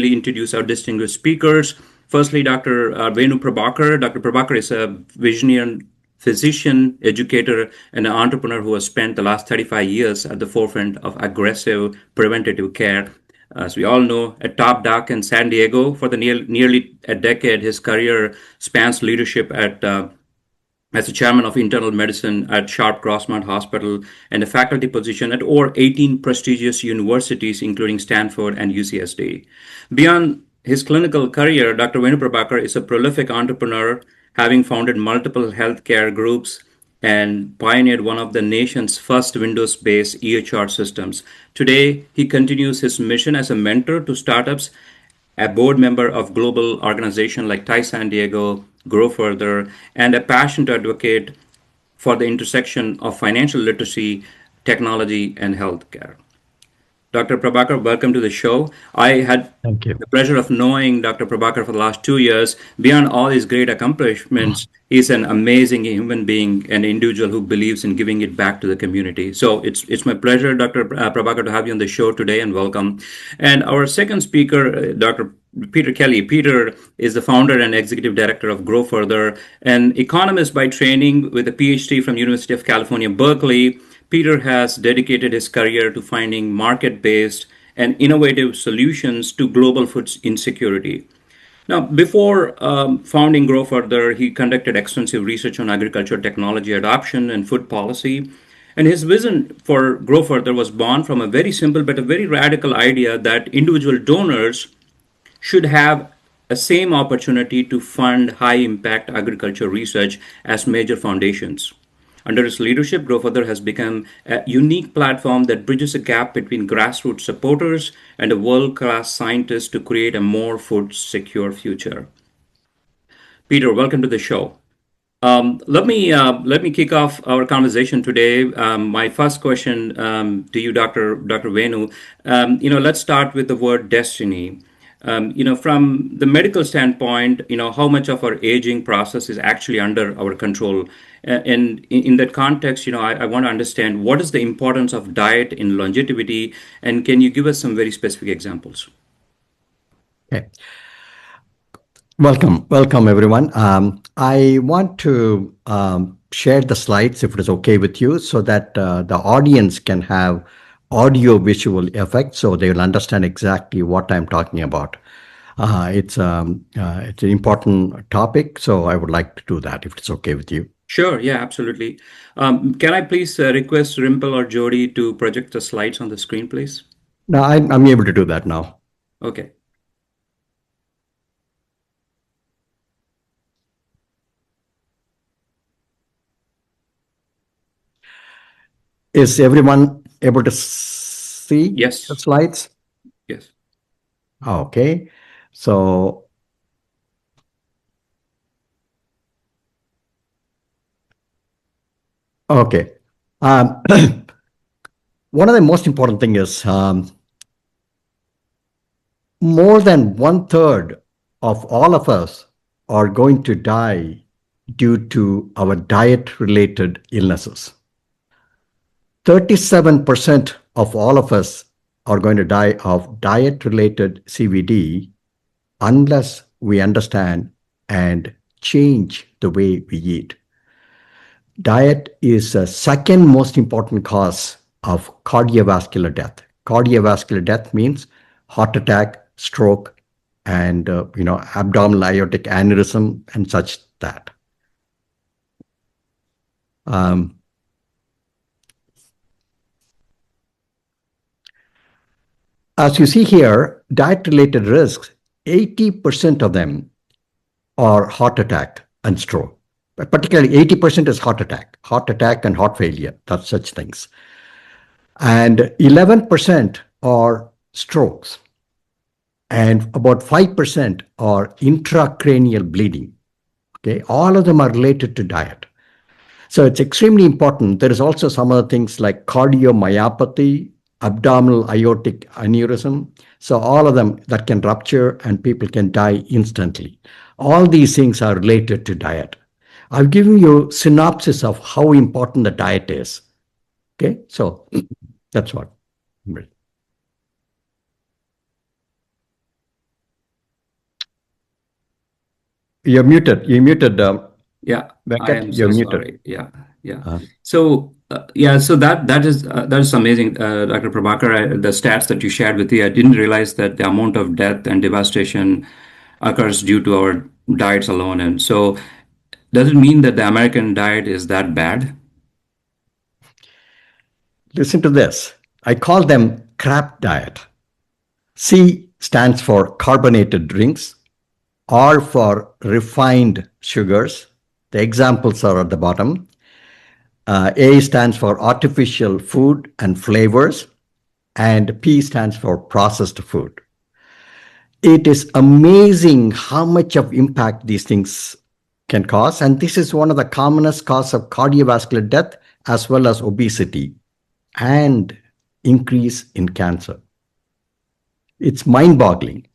introduce our distinguished speakers. Firstly, Dr. Venu Prabaker. Dr. Prabaker is a visionary physician, educator, and an entrepreneur who has spent the last 35 years at the forefront of aggressive preventative care. As we all know, a top doc in San Diego for the nearly a decade, his career spans leadership as the chairman of internal medicine at Sharp Grossmont Hospital and a faculty position at over 18 prestigious universities, including Stanford and UCSD. Beyond his clinical career, Dr. Venu Prabaker is a prolific entrepreneur, having founded multiple healthcare groups and pioneered one of the nation's first Windows-based EHR systems. Today, he continues his mission as a mentor to startups, a board member of global organizations like TI San Diego, Grow Further, and a passionate advocate for the intersection of financial literacy, technology, and healthcare. Dr. Prabaker, welcome to the show. I had Thank you. the pleasure of knowing Dr. Prabaker for the last 2 years. Beyond all his great accomplishments, he's an amazing human being, an individual who believes in giving it back to the community. So it's my pleasure, Dr. Prabaker, to have you on the show today, and welcome. And our second speaker, Dr. Peter Kelly. Peter is the founder and executive director of Grow Further, an economist by training with a PhD from University of California, Berkeley. Peter has dedicated his career to finding market-based and innovative solutions to global food insecurity. Now, before founding Grow Further, he conducted extensive research on agriculture technology adoption and food policy. And his vision for Grow Further was born from a very simple but a very radical idea that individual donors should have a same opportunity to fund high-impact agriculture research as major foundations. Under his leadership, Grow Further has become a unique platform that bridges a gap between grassroots supporters and a world-class scientists to create a more food-secure future. Peter, welcome to the show. Let me kick off our conversation today. My first question to you, Dr. Venu. Let's start with the word destiny. From the medical standpoint, how much of our aging process is actually under our control. And in that context, I want to understand what is the importance of diet in longevity, and can you give us some very specific examples? Okay. Welcome everyone. I want to share the slides if it is okay with you, so that the audience can have audio-visual effect, so they will understand exactly what I'm talking about. It's an important topic, so I would like to do that if it's okay with you. Sure, yeah, absolutely. Can I please request Rimple or Jody to project the slides on the screen, please? No, I'm able to do that now. Okay. Is everyone able to see Yes. the slides? Yes. Okay. So, okay. One of the most important thing is more than 1/3 of all of us are going to die due to our diet-related illnesses. 37% of all of us are going to die of diet-related CVD unless we understand and change the way we eat. Diet is the second most important cause of cardiovascular death. Cardiovascular death means heart attack, stroke, and abdominal aortic aneurysm and such that. As you see here, diet-related risks, 80% of them are heart attack and stroke. But particularly 80% is heart attack and heart failure, that's such things. And 11% are strokes. And about 5% are intracranial bleeding. Okay, all of them are related to diet. So it's extremely important. There is also some other things like cardiomyopathy, abdominal aortic aneurysm. So all of them that can rupture and people can die instantly. All these things are related to diet. I've given you synopsis of how important the diet is. Okay, so that's what. You're muted. You muted, Yeah, I Venkat. am You're so muted. sorry. Yeah, yeah. Uh, So yeah, so that is amazing, Dr. Prabhakar. The stats that you shared with you, I didn't realize that the amount of death and devastation occurs due to our diets alone. And so, does it mean that the American diet is that bad? Listen to this. I call them crap diet. C stands for carbonated drinks, R for refined sugars. The examples are at the bottom. A stands for artificial food and flavors, and P stands for processed food. It is amazing how much of impact these things can cause, and this is one of the commonest cause of cardiovascular death as well as obesity and increase in cancer. It's mind-boggling.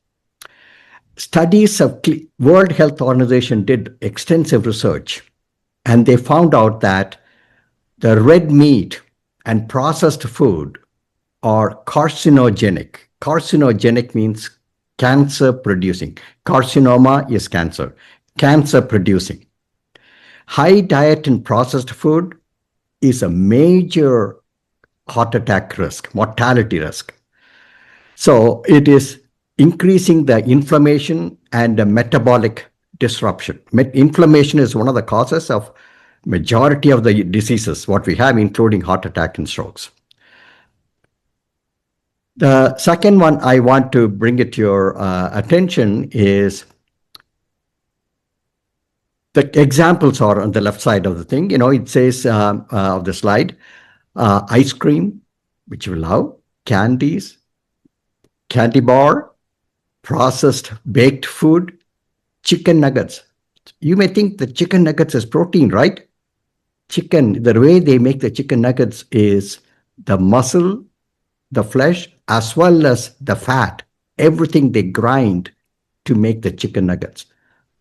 Studies of World Health Organization did extensive research, and they found out that the red meat and processed food are carcinogenic. Carcinogenic means cancer producing. Carcinoma is cancer. Cancer producing. High diet in processed food is a major heart attack risk, mortality risk. So it is increasing the inflammation and the metabolic disruption. Inflammation is one of the causes of majority of the diseases, what we have, including heart attack and strokes. The second one I want to bring it to your attention is the examples are on the left side of the thing. It says of the slide, ice cream, which you love, candies, candy bar, processed baked food, chicken nuggets. You may think the chicken nuggets is protein, right? Chicken, the way they make the chicken nuggets is the muscle, the flesh, as well as the fat, everything they grind to make the chicken nuggets.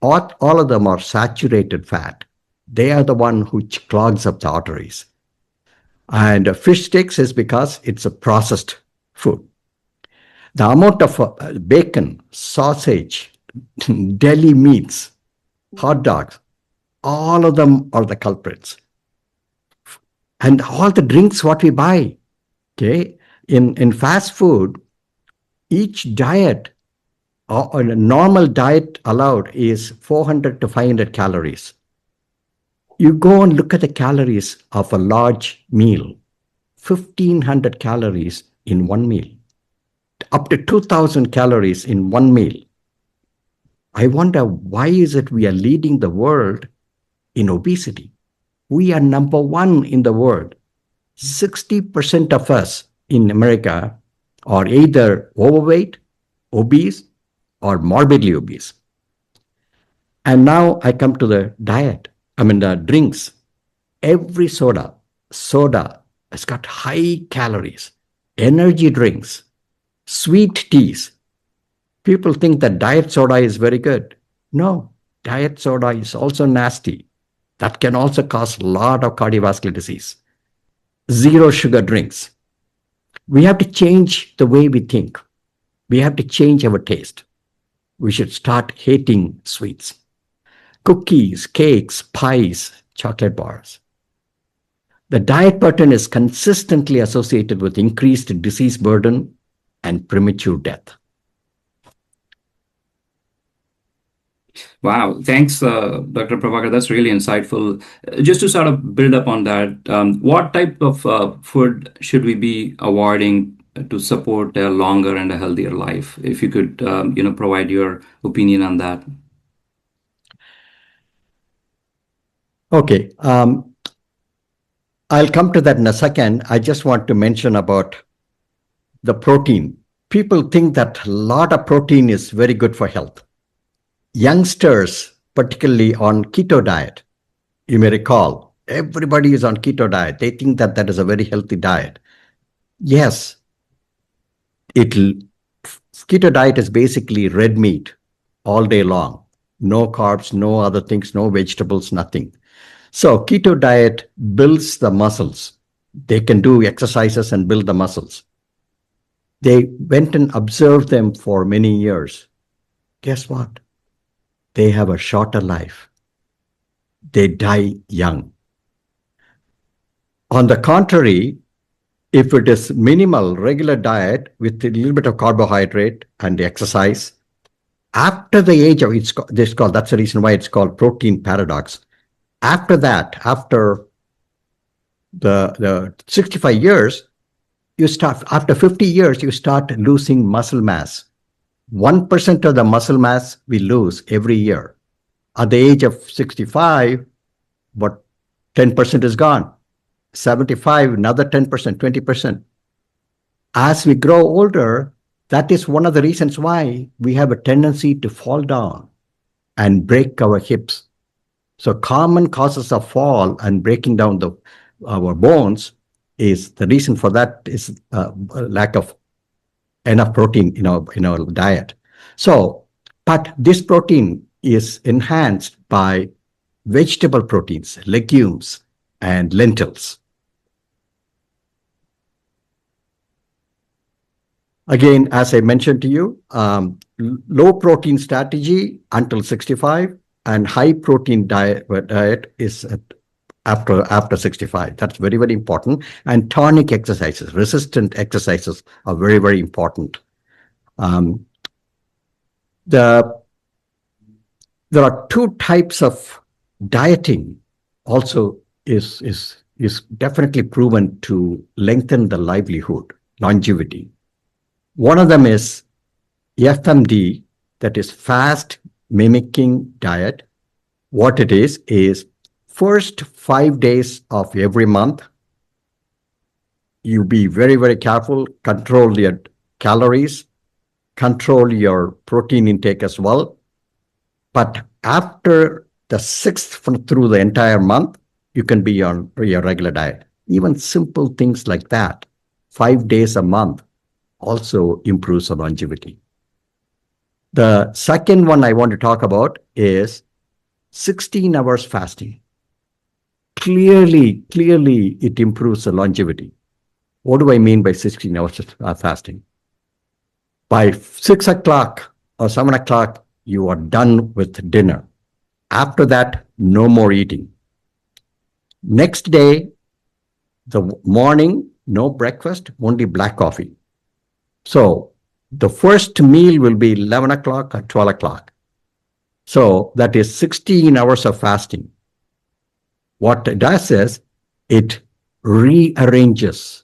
All of them are saturated fat. They are the one who clogs up the arteries. And fish sticks is because it's a processed food. The amount of bacon, sausage, deli meats, hot dogs, all of them are the culprits. And all the drinks what we buy, okay? In fast food, each diet, or a normal diet allowed is 400 to 500 calories. You go and look at the calories of a large meal, 1,500 calories in one meal, up to 2,000 calories in one meal. I wonder why is it we are leading the world in obesity? We are number one in the world. 60% of us in America are either overweight, obese, or morbidly obese. And now I come to the diet. The drinks. Every soda has got high calories. Energy drinks, sweet teas. People think that diet soda is very good. No, diet soda is also nasty. That can also cause a lot of cardiovascular disease. Zero sugar drinks. We have to change the way we think. We have to change our taste. We should start hating sweets. Cookies, cakes, pies, chocolate bars. The diet pattern is consistently associated with increased disease burden and premature death. Wow, thanks, Dr. Prabhakar. That's really insightful. Just to sort of build up on that, what type of food should we be avoiding to support a longer and a healthier life? If you could, provide your opinion on that. Okay, I'll come to that in a second. I just want to mention about the protein. People think that a lot of protein is very good for health. Youngsters, particularly on keto diet, you may recall, everybody is on keto diet. They think that that is a very healthy diet. Yes, keto diet is basically red meat all day long. No carbs, no other things, no vegetables, nothing. So keto diet builds the muscles. They can do exercises and build the muscles. They went and observed them for many years. Guess what? they have a shorter life. They die young. On the contrary, if it is minimal, regular diet with a little bit of carbohydrate and exercise, after the age of, that's the reason why it's called protein paradox. After that, after the 65 years, after 50 years, you start losing muscle mass. 1% of the muscle mass we lose every year. At the age of 65, but 10% is gone. 75, another 10%, 20%. As we grow older, that is one of the reasons why we have a tendency to fall down and break our hips. So common causes of fall and breaking down our bones is the reason for that is lack of enough protein in our diet. So, but this protein is enhanced by vegetable proteins, legumes, and lentils. Again, as I mentioned to you, low protein strategy until 65 and high protein diet is after 65. That's very, very important. And tonic exercises, resistant exercises are very, very important. There are two types of dieting also is definitely proven to lengthen the livelihood, longevity. One of them is FMD, that is fast mimicking diet. What it is first 5 days of every month, you be very, very careful, control your calories, control your protein intake as well. But after the 6th through the entire month, you can be on your regular diet. Even simple things like that, 5 days a month, also improves the longevity. The second one I want to talk about is 16 hours fasting. Clearly, it improves the longevity. What do I mean by 16 hours fasting? By 6 o'clock or 7 o'clock, you are done with dinner. After that, no more eating. Next day, the morning, no breakfast, only black coffee. So the first meal will be 11 o'clock or 12 o'clock. So that is 16 hours of fasting. What it does is it rearranges.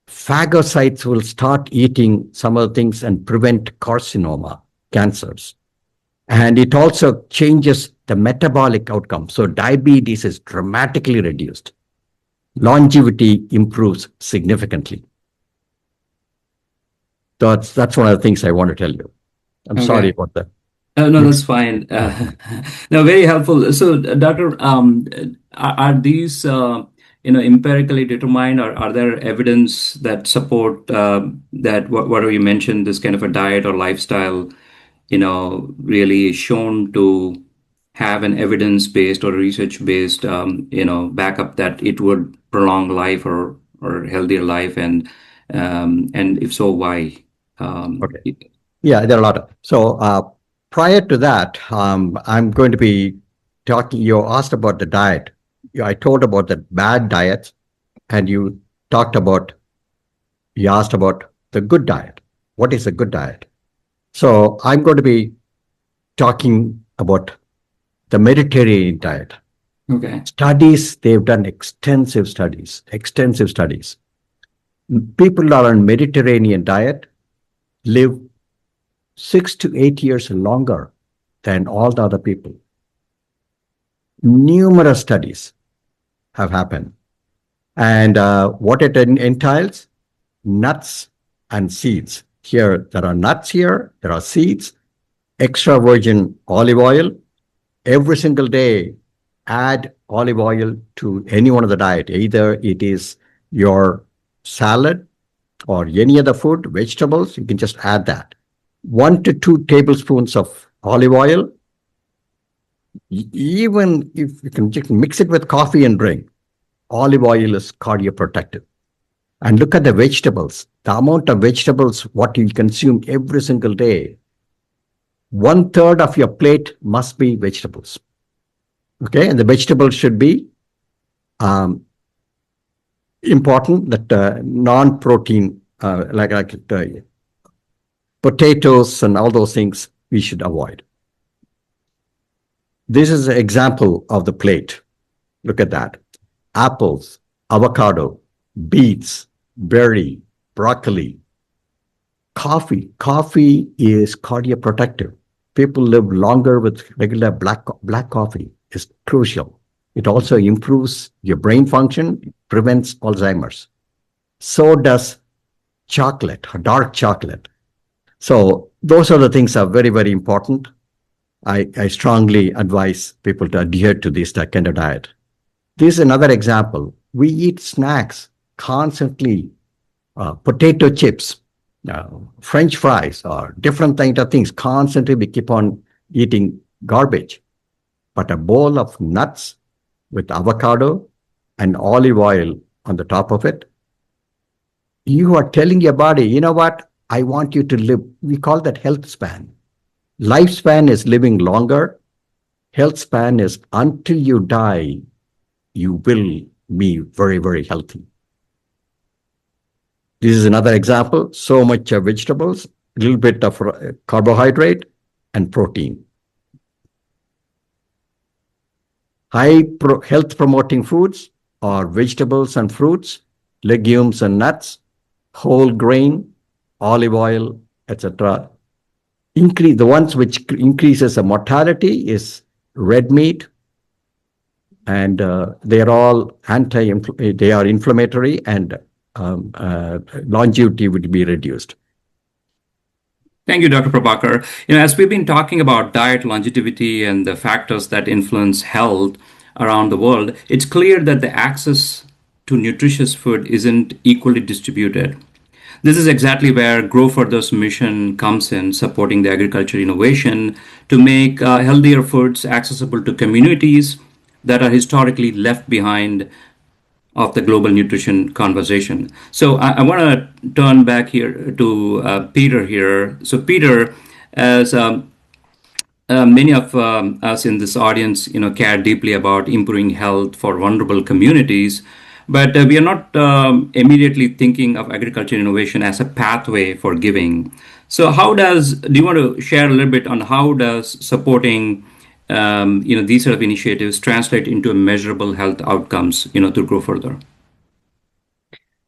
Phagocytes will start eating some of the things and prevent carcinoma, cancers. And it also changes the metabolic outcome. So diabetes is dramatically reduced. Longevity improves significantly. That's one of the things I want to tell you. I'm sorry about that. No, that's fine. No, very helpful. So, Doctor, are these empirically determined, or are there evidence that support that what you mentioned, this kind of a diet or lifestyle, really shown to have an evidence-based or research-based, backup that it would prolong life or healthier life, and if so, why? Okay. Yeah, there are a lot of. So prior to that, I'm going to be talking. You asked about the diet. I told about the bad diets, and you asked about the good diet. What is a good diet? So I'm going to be talking about the Mediterranean diet. Okay. Studies, they've done extensive studies. People are on Mediterranean diet live 6 to 8 years longer than all the other people. Numerous studies have happened. And what it entails, nuts and seeds. Here, there are nuts here, there are seeds, extra virgin olive oil. Every single day, add olive oil to any one of the diet. Either it is your salad or any other food, vegetables, you can just add that. 1 to 2 tablespoons of olive oil. Even if you can just mix it with coffee and drink, olive oil is cardioprotective. And look at the vegetables. The amount of vegetables, what you consume every single day, 1/3 of your plate must be vegetables. Okay, and the vegetables should be important, that non-protein, like potatoes and all those things we should avoid. This is an example of the plate. Look at that. Apples, avocado, beets, berry, broccoli, coffee. Coffee is cardioprotective. People live longer with regular black coffee. Is crucial. It also improves your brain function, prevents Alzheimer's. So does chocolate, dark chocolate. So those are the things that are very, very important. I strongly advise people to adhere to this kind of diet. This is another example. We eat snacks constantly, potato chips, French fries, or different kind of things. Constantly we keep on eating garbage. But a bowl of nuts with avocado and olive oil on the top of it, you are telling your body, you know what? I want you to live. We call that health span. Lifespan is living longer. Health span is until you die, you will be very, very healthy. This is another example. So much vegetables, a little bit of carbohydrate and protein. Health promoting foods are vegetables and fruits, legumes and nuts, whole grain, olive oil, etc. The ones which increases the mortality is red meat, and they are all they are inflammatory, and longevity would be reduced. Thank you, Dr. Prabakar. As we've been talking about diet longevity and the factors that influence health around the world, it's clear that the access to nutritious food isn't equally distributed. This is exactly where Grow Further's mission comes in, supporting the agriculture innovation to make healthier foods accessible to communities that are historically left behind of the global nutrition conversation. So I want to turn back here to Peter here. So Peter, as many of us in this audience, care deeply about improving health for vulnerable communities, but we are not immediately thinking of agriculture innovation as a pathway for giving. So do you want to share a little bit on how does supporting these sort of initiatives translate into measurable health outcomes, to Grow Further?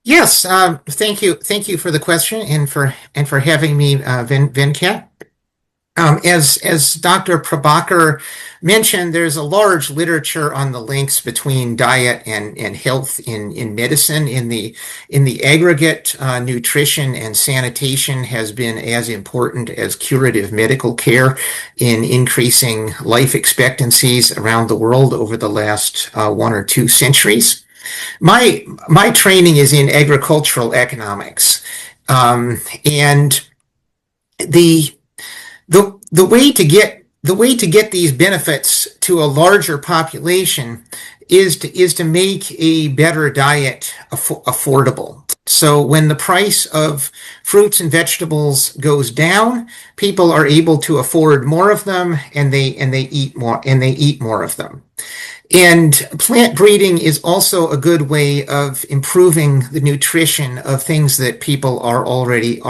Yes, thank you for the question and for having me, Venkat. As Dr. Prabaker mentioned, there's a large literature on the links between diet and health in medicine. In the aggregate, nutrition and sanitation has been as important as curative medical care in increasing life expectancies around the world over the last 1 or 2 centuries. My training is in agricultural economics, and the way to get these benefits to a larger population is to make a better diet affordable. So when the price of fruits and vegetables goes down, people are able to afford more of them, and they eat more of them. And plant breeding is also a good way of improving the nutrition of things that people are already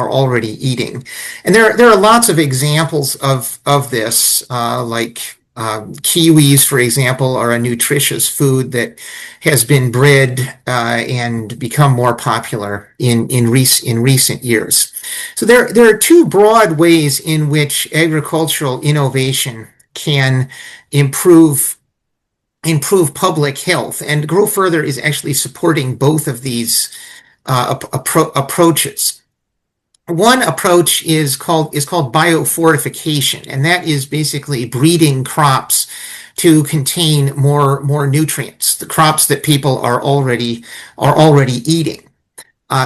eating. And there are lots of examples of this, like kiwis, for example, are a nutritious food that has been bred and become more popular in recent years. So there are 2 broad ways in which agricultural innovation can improve public health, and Grow Further is actually supporting both of these approaches. One approach is called biofortification, and that is basically breeding crops to contain more nutrients, the crops that people are already eating.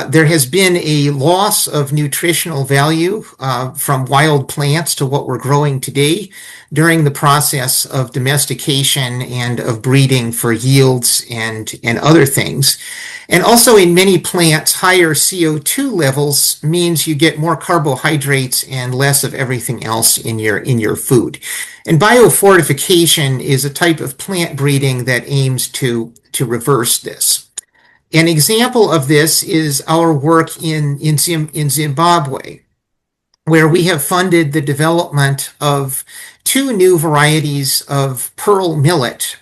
There has been a loss of nutritional value from wild plants to what we're growing today during the process of domestication and of breeding for yields and other things. And also in many plants, higher CO2 levels means you get more carbohydrates and less of everything else in your food. And biofortification is a type of plant breeding that aims to reverse this. An example of this is our work in Zimbabwe, where we have funded the development of two new varieties of pearl millet,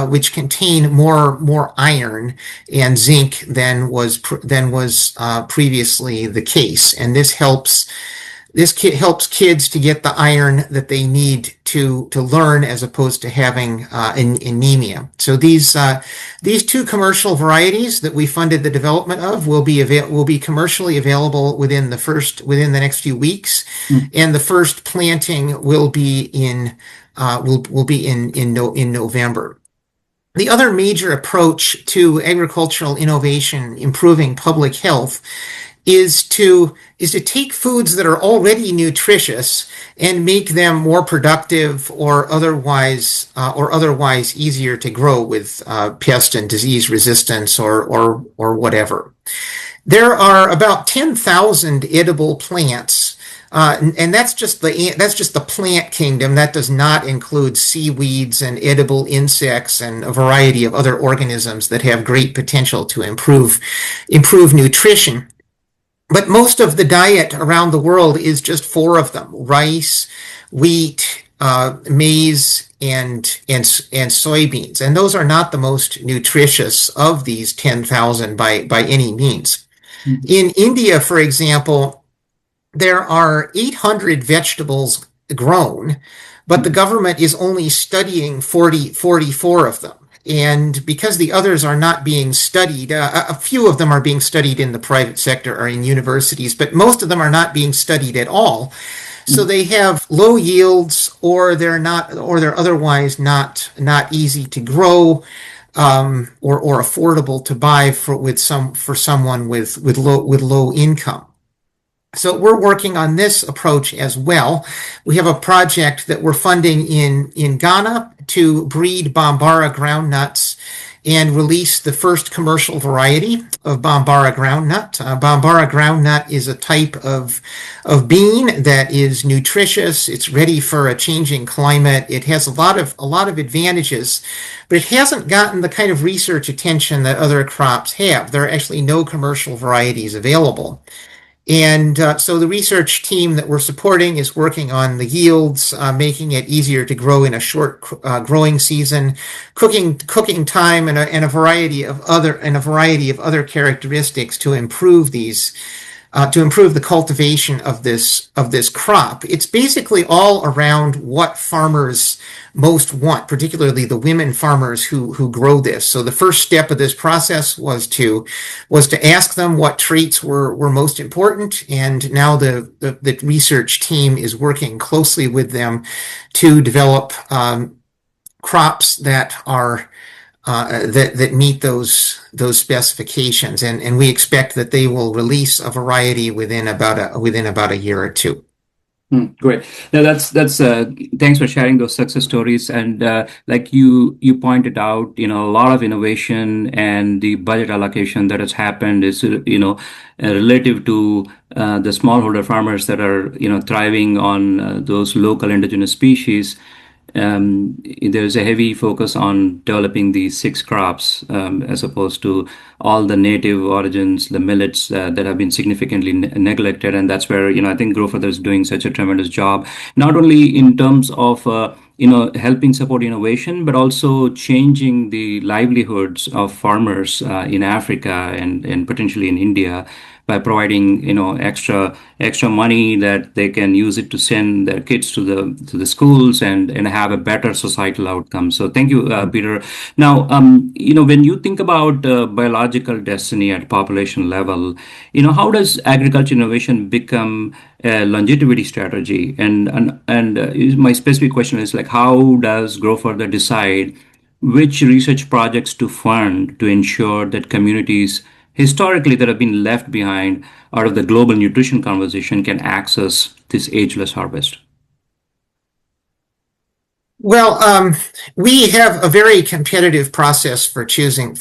which contain more iron and zinc than was previously the case. And this helps kids to get the iron that they need to learn, as opposed to having anemia. So these two commercial varieties that we funded the development of will be commercially available within the next few weeks, and the first planting will be in November. The other major approach to agricultural innovation improving public health is to take foods that are already nutritious and make them more productive or otherwise easier to grow with pest and disease resistance or whatever. There are about 10,000 edible plants, and that's just the plant kingdom. That does not include seaweeds and edible insects and a variety of other organisms that have great potential to improve nutrition. But most of the diet around the world is just four of them: rice, wheat, maize, and soybeans. And those are not the most nutritious of these 10,000 by any means. In India, for example, there are 800 vegetables grown, but the government is only studying 44 of them. And because the others are not being studied, a few of them are being studied in the private sector or in universities, but most of them are not being studied at all. So they have low yields, or they're otherwise not easy to grow, or affordable to buy for someone with low income. So we're working on this approach as well. We have a project that we're funding in Ghana to breed Bambara groundnuts and release the first commercial variety of Bambara groundnut. Bambara groundnut is a type of bean that is nutritious. It's ready for a changing climate. It has a lot of advantages, but it hasn't gotten the kind of research attention that other crops have. There are actually no commercial varieties available. And so the research team that we're supporting is working on the yields, making it easier to grow in a short growing season, cooking time, and a variety of other characteristics to improve the cultivation of this crop. It's basically all around what farmers most want, particularly the women farmers who grow this. So the first step of this process was to ask them what traits were most important, and now the research team is working closely with them to develop crops that are that meet those specifications, and we expect that they will release a variety within about a year or two. Great. Now that's thanks for sharing those success stories. And like you pointed out, a lot of innovation and the budget allocation that has happened is relative to the smallholder farmers that are thriving on those local indigenous species. There's a heavy focus on developing these 6 crops as opposed to all the native origins, the millets that have been significantly neglected. And that's where, I think Grow Further is doing such a tremendous job, not only in terms of, helping support innovation, but also changing the livelihoods of farmers in Africa and potentially in India by providing extra money that they can use it to send their kids to the schools and have a better societal outcome. So thank you, Peter. Now, when you think about biological destiny at population level, how does agriculture innovation become a longevity strategy? And my specific question is like, how does Grow Further decide which research projects to fund to ensure that communities historically that have been left behind out of the global nutrition conversation can access this ageless harvest? Well, we have a very competitive process for choosing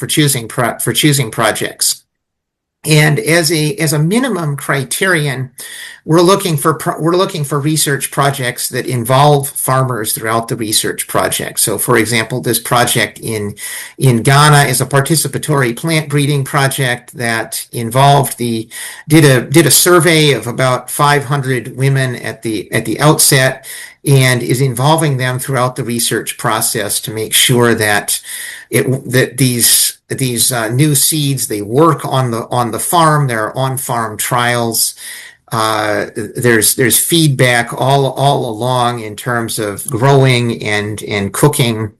projects. And as a minimum criterion, we're looking for research projects that involve farmers throughout the research project. So, for example, this project in Ghana is a participatory plant breeding project that involved did a survey of about 500 women at the outset, and is involving them throughout the research process to make sure that these new seeds, they work on the farm. There are on-farm trials. There's feedback all along in terms of growing and cooking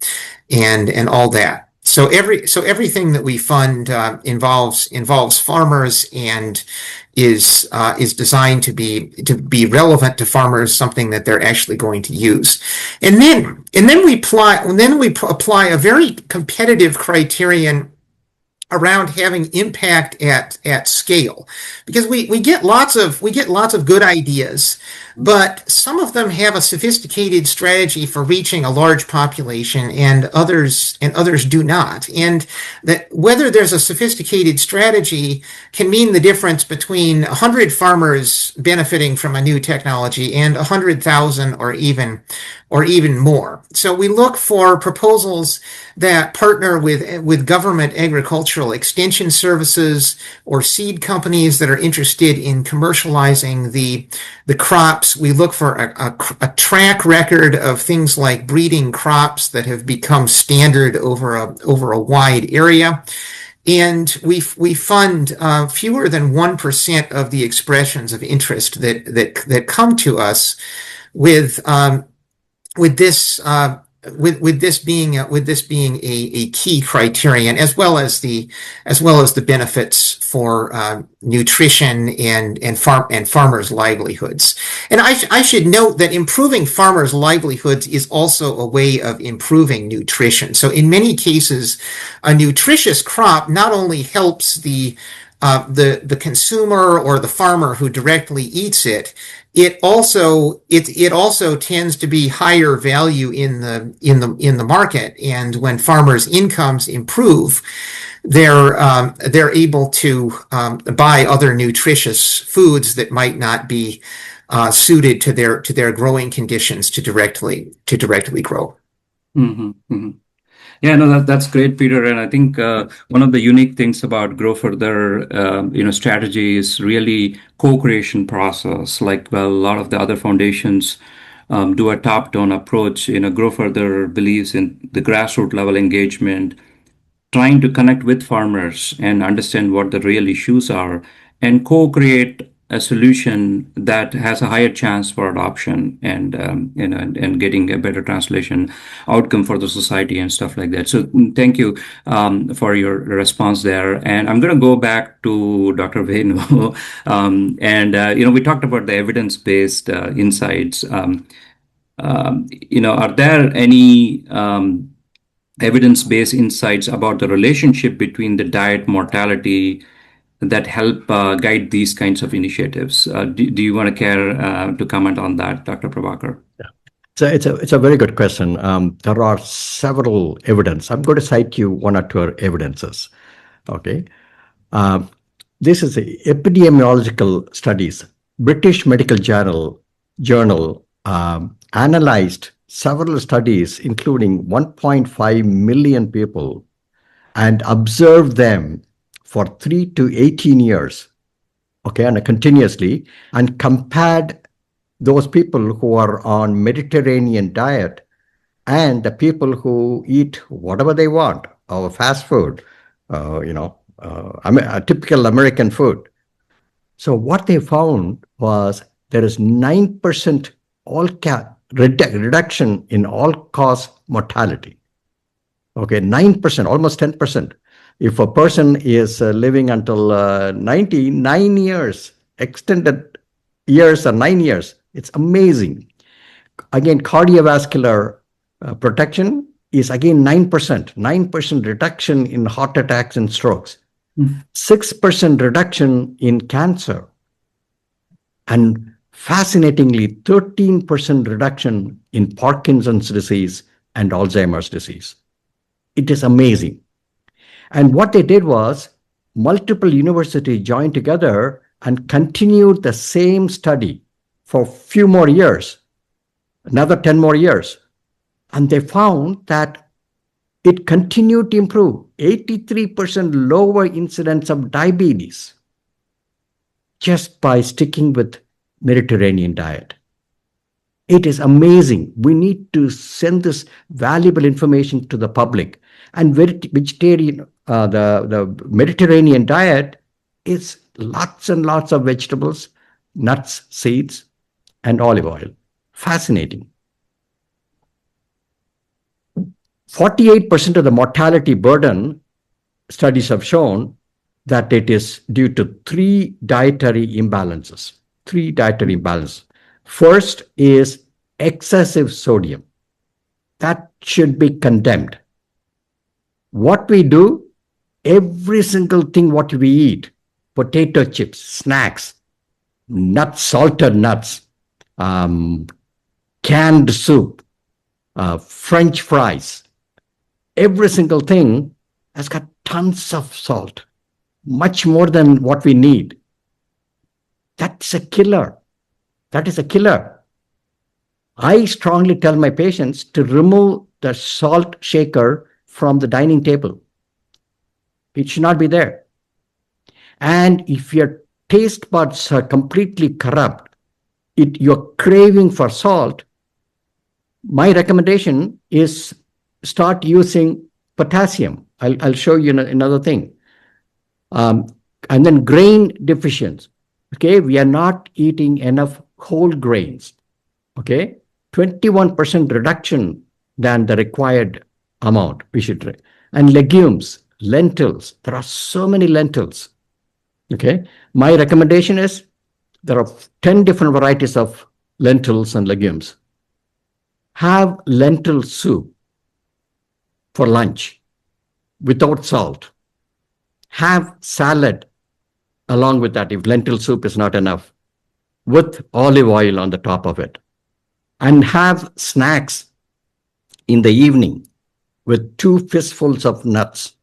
and all that. So everything that we fund involves farmers and is designed to be relevant to farmers, something that they're actually going to use. And then we apply a very competitive criterion around having impact at scale, because we get lots of good ideas, but some of them have a sophisticated strategy for reaching a large population, and others do not. And that whether there's a sophisticated strategy can mean the difference between 100 farmers benefiting from a new technology and 100,000 or even more. So we look for proposals that partner with government agricultural extension services or seed companies that are interested in commercializing the crops. We look for a track record of things like breeding crops that have become standard over a wide area. And we fund fewer than 1% of the expressions of interest that come to us with this being a key criterion, as well as the benefits for nutrition and farmers' livelihoods. And I should note that improving farmers' livelihoods is also a way of improving nutrition. So in many cases, a nutritious crop not only helps the consumer or the farmer who directly eats it, it also tends to be higher value in the market. And when farmers' incomes improve, they're able to buy other nutritious foods that might not be suited to their growing conditions to directly grow. Mm-hmm, mm-hmm. Yeah, no, that's great, Peter. And I think one of the unique things about Grow Further, strategy is really co-creation process. Like, well, a lot of the other foundations do a top-down approach. Grow Further believes in the grassroots level engagement, trying to connect with farmers and understand what the real issues are, and co-create a solution that has a higher chance for adoption and getting a better translation outcome for the society and stuff like that. So thank you for your response there. And I'm going to go back to Dr. Venu. We talked about the evidence-based insights. Are there any evidence-based insights about the relationship between the diet mortality that help guide these kinds of initiatives? Do you want to care to comment on that, Dr. Prabaker? Yeah. So it's a very good question. There are several evidence. I'm going to cite you one or two evidences. Okay. This is a epidemiological studies. British Medical Journal analyzed several studies, including 1.5 million people, and observed them for 3 to 18 years, okay, and continuously, and compared those people who are on Mediterranean diet and the people who eat whatever they want, or fast food, a typical American food. So what they found was there is 9% reduction in all-cause mortality. Okay, 9%, almost 10%. If a person is living until 9 years, extended years or 9 years, it's amazing. Again, cardiovascular protection is again 9% reduction in heart attacks and strokes. 6% reduction in cancer, and fascinatingly, 13% reduction in Parkinson's disease and Alzheimer's disease. It is amazing. And what they did was multiple universities joined together and continued the same study for a few more years, another 10 more years. And they found that it continued to improve, 83% lower incidence of diabetes just by sticking with Mediterranean diet. It is amazing. We need to send this valuable information to the public. And vegetarian, the Mediterranean diet is lots and lots of vegetables, nuts, seeds, and olive oil. Fascinating. 48% of the mortality burden, studies have shown that it is due to three dietary imbalances. First is excessive sodium. That should be condemned. What we do, every single thing what we eat, potato chips, snacks, nuts, salted nuts, canned soup, French fries, every single thing has got tons of salt, much more than what we need. That's a killer. That is a killer. I strongly tell my patients to remove the salt shaker from the dining table. It should not be there. And if your taste buds are completely corrupt, you're craving for salt, my recommendation is start using potassium. I'll show you another thing. And then grain deficiency. Okay, we are not eating enough whole grains. Okay, 21% reduction than the required amount we should drink. And legumes, lentils, there are so many lentils. Okay, my recommendation is there are 10 different varieties of lentils and legumes. Have lentil soup for lunch without salt. Have salad along with that if lentil soup is not enough, with olive oil on the top of it. And have snacks in the evening with 2 fistfuls of nuts,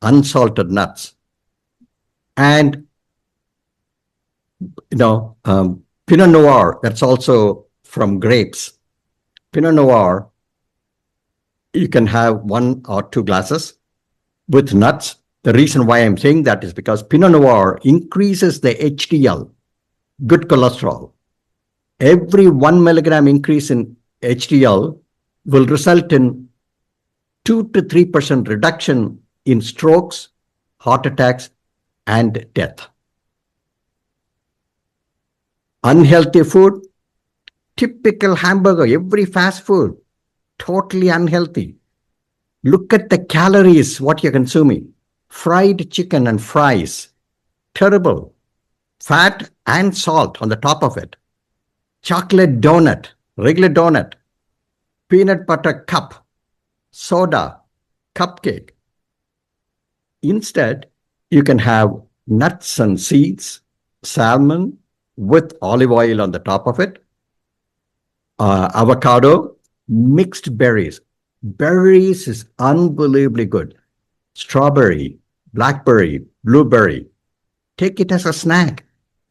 unsalted nuts. And, Pinot Noir, that's also from grapes. Pinot Noir, you can have 1 or 2 glasses with nuts. The reason why I'm saying that is because Pinot Noir increases the HDL, good cholesterol. Every 1 milligram increase in HDL will result in 2 to 3% reduction in strokes, heart attacks, and death. Unhealthy food, typical hamburger, every fast food, totally unhealthy. Look at the calories, what you're consuming. Fried chicken and fries, terrible. Fat and salt on the top of it. Chocolate donut, regular donut, peanut butter cup, soda, cupcake. Instead, you can have nuts and seeds, salmon with olive oil on the top of it, avocado, mixed berries. Berries is unbelievably good. Strawberry, blackberry, blueberry. Take it as a snack.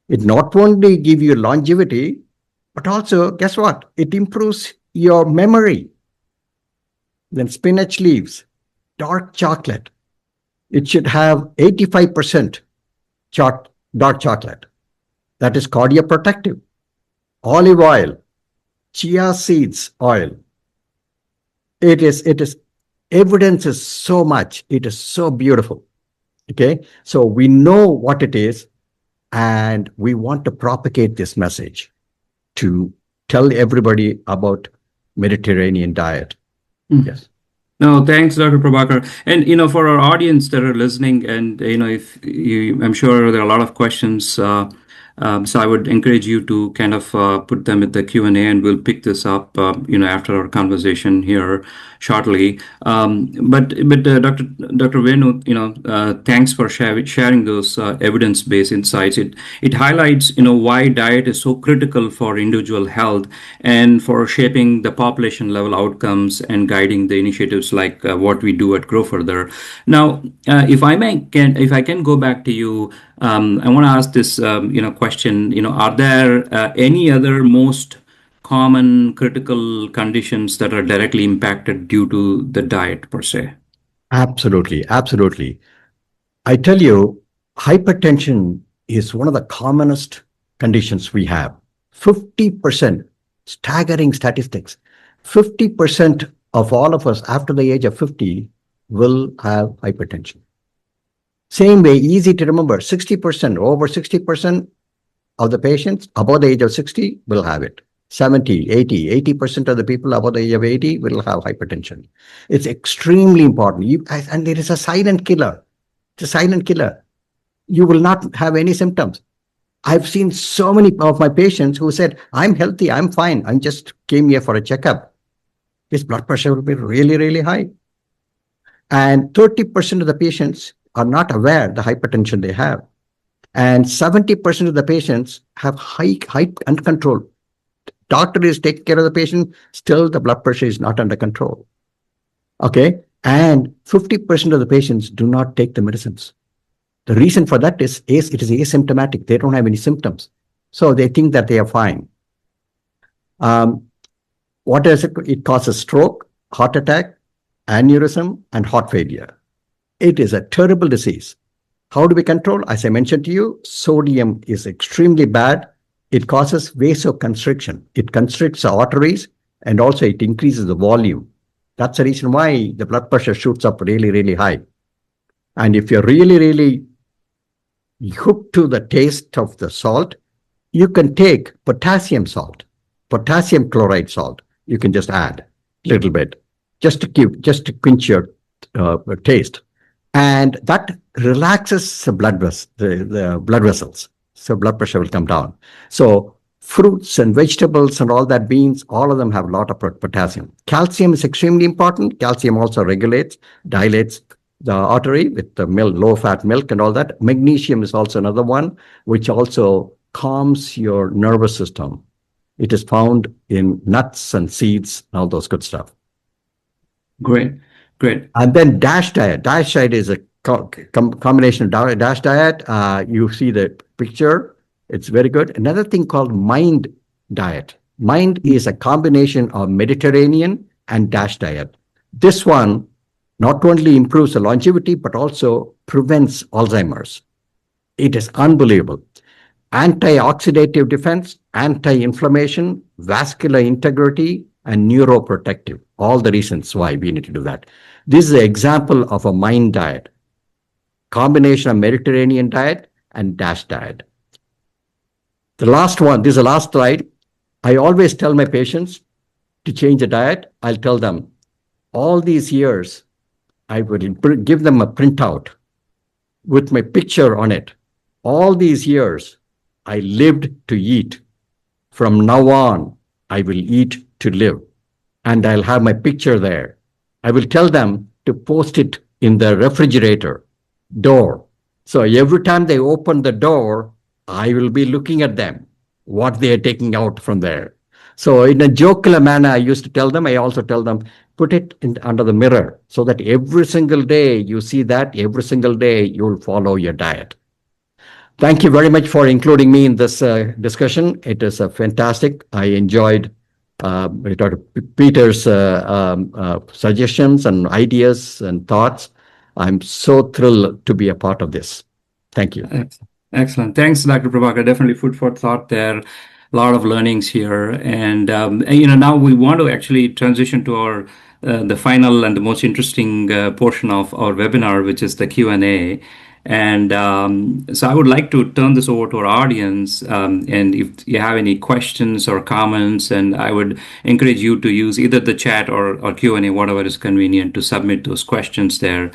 It not only gives you longevity, but also, guess what? It improves your memory. Then spinach leaves, dark chocolate. It should have 85% dark chocolate. That is cardioprotective. Olive oil, chia seeds oil. It is evidence is so much. It is so beautiful. Okay, so we know what it is, and we want to propagate this message to tell everybody about Mediterranean diet. Yes. No, thanks, Dr. Prabakar. And, for our audience that are listening, and, I'm sure there are a lot of questions So I would encourage you to kind of put them at the Q&A, and we'll pick this up, after our conversation here shortly. But Dr. Venu, thanks for sharing those evidence-based insights. It highlights, why diet is so critical for individual health and for shaping the population level outcomes and guiding the initiatives like what we do at Grow Further. Now, if I can go back to you, I want to ask this, question. Are there any other most common critical conditions that are directly impacted due to the diet per se? Absolutely, absolutely. I tell you, hypertension is one of the commonest conditions we have. 50%, staggering statistics. 50% of all of us after the age of 50 will have hypertension. Same way, easy to remember, 60%, over 60% of the patients above the age of 60 will have it. 70, 80% of the people above the age of 80 will have hypertension. It's extremely important. And there is a silent killer. It's a silent killer. You will not have any symptoms. I've seen so many of my patients who said, I'm healthy, I'm fine. I just came here for a checkup. His blood pressure will be really, really high. And 30% of the patients are not aware the hypertension they have. And 70% of the patients have high uncontrolled. Doctor is taking care of the patient, still the blood pressure is not under control. Okay. And 50% of the patients do not take the medicines. The reason for that is it is asymptomatic. They don't have any symptoms. So they think that they are fine. What does it? It causes stroke, heart attack, aneurysm, and heart failure. It is a terrible disease. How do we control? As I mentioned to you, sodium is extremely bad. It causes vasoconstriction. It constricts the arteries, and also it increases the volume. That's the reason why the blood pressure shoots up really, really high. And if you're really, really hooked to the taste of the salt, you can take potassium salt, potassium chloride salt. You can just add a little bit, just to quench your taste. And that relaxes the blood vessels. So blood pressure will come down. So fruits and vegetables and all that, beans, all of them have a lot of potassium. Calcium is extremely important. Calcium also dilates the artery with the milk, low-fat milk and all that. Magnesium is also another one, which also calms your nervous system. It is found in nuts and seeds and all those good stuff. Great. And then DASH diet. DASH diet is a combination of DASH diet. You see the picture. It's very good. Another thing called MIND diet. MIND is a combination of Mediterranean and DASH diet. This one not only improves the longevity, but also prevents Alzheimer's. It is unbelievable. Antioxidative defense, anti-inflammation, vascular integrity, and neuroprotective. All the reasons why we need to do that. This is an example of a MIND diet. Combination of Mediterranean diet and DASH diet. The last one, this is the last slide. I always tell my patients to change the diet. I'll tell them all these years, I will give them a printout with my picture on it. All these years, I lived to eat. From now on, I will eat to live. And I'll have my picture there. I will tell them to post it in the refrigerator door. So every time they open the door, I will be looking at them, what they are taking out from there. So in a jocular manner, I used to tell them, I also tell them, put it under the mirror so that every single day you see that, every single day you'll follow your diet. Thank you very much for including me in this discussion. It is fantastic. I enjoyed Dr. Peter's suggestions and ideas and thoughts. I'm so thrilled to be a part of this. Thank you. Excellent. Thanks, Dr. Prabaker. Definitely food for thought there. A lot of learnings here. And now we want to actually transition to our the final and the most interesting portion of our webinar, which is the Q&A. And so I would like to turn this over to our audience. And if you have any questions or comments, and I would encourage you to use either the chat or Q&A, whatever is convenient, to submit those questions there.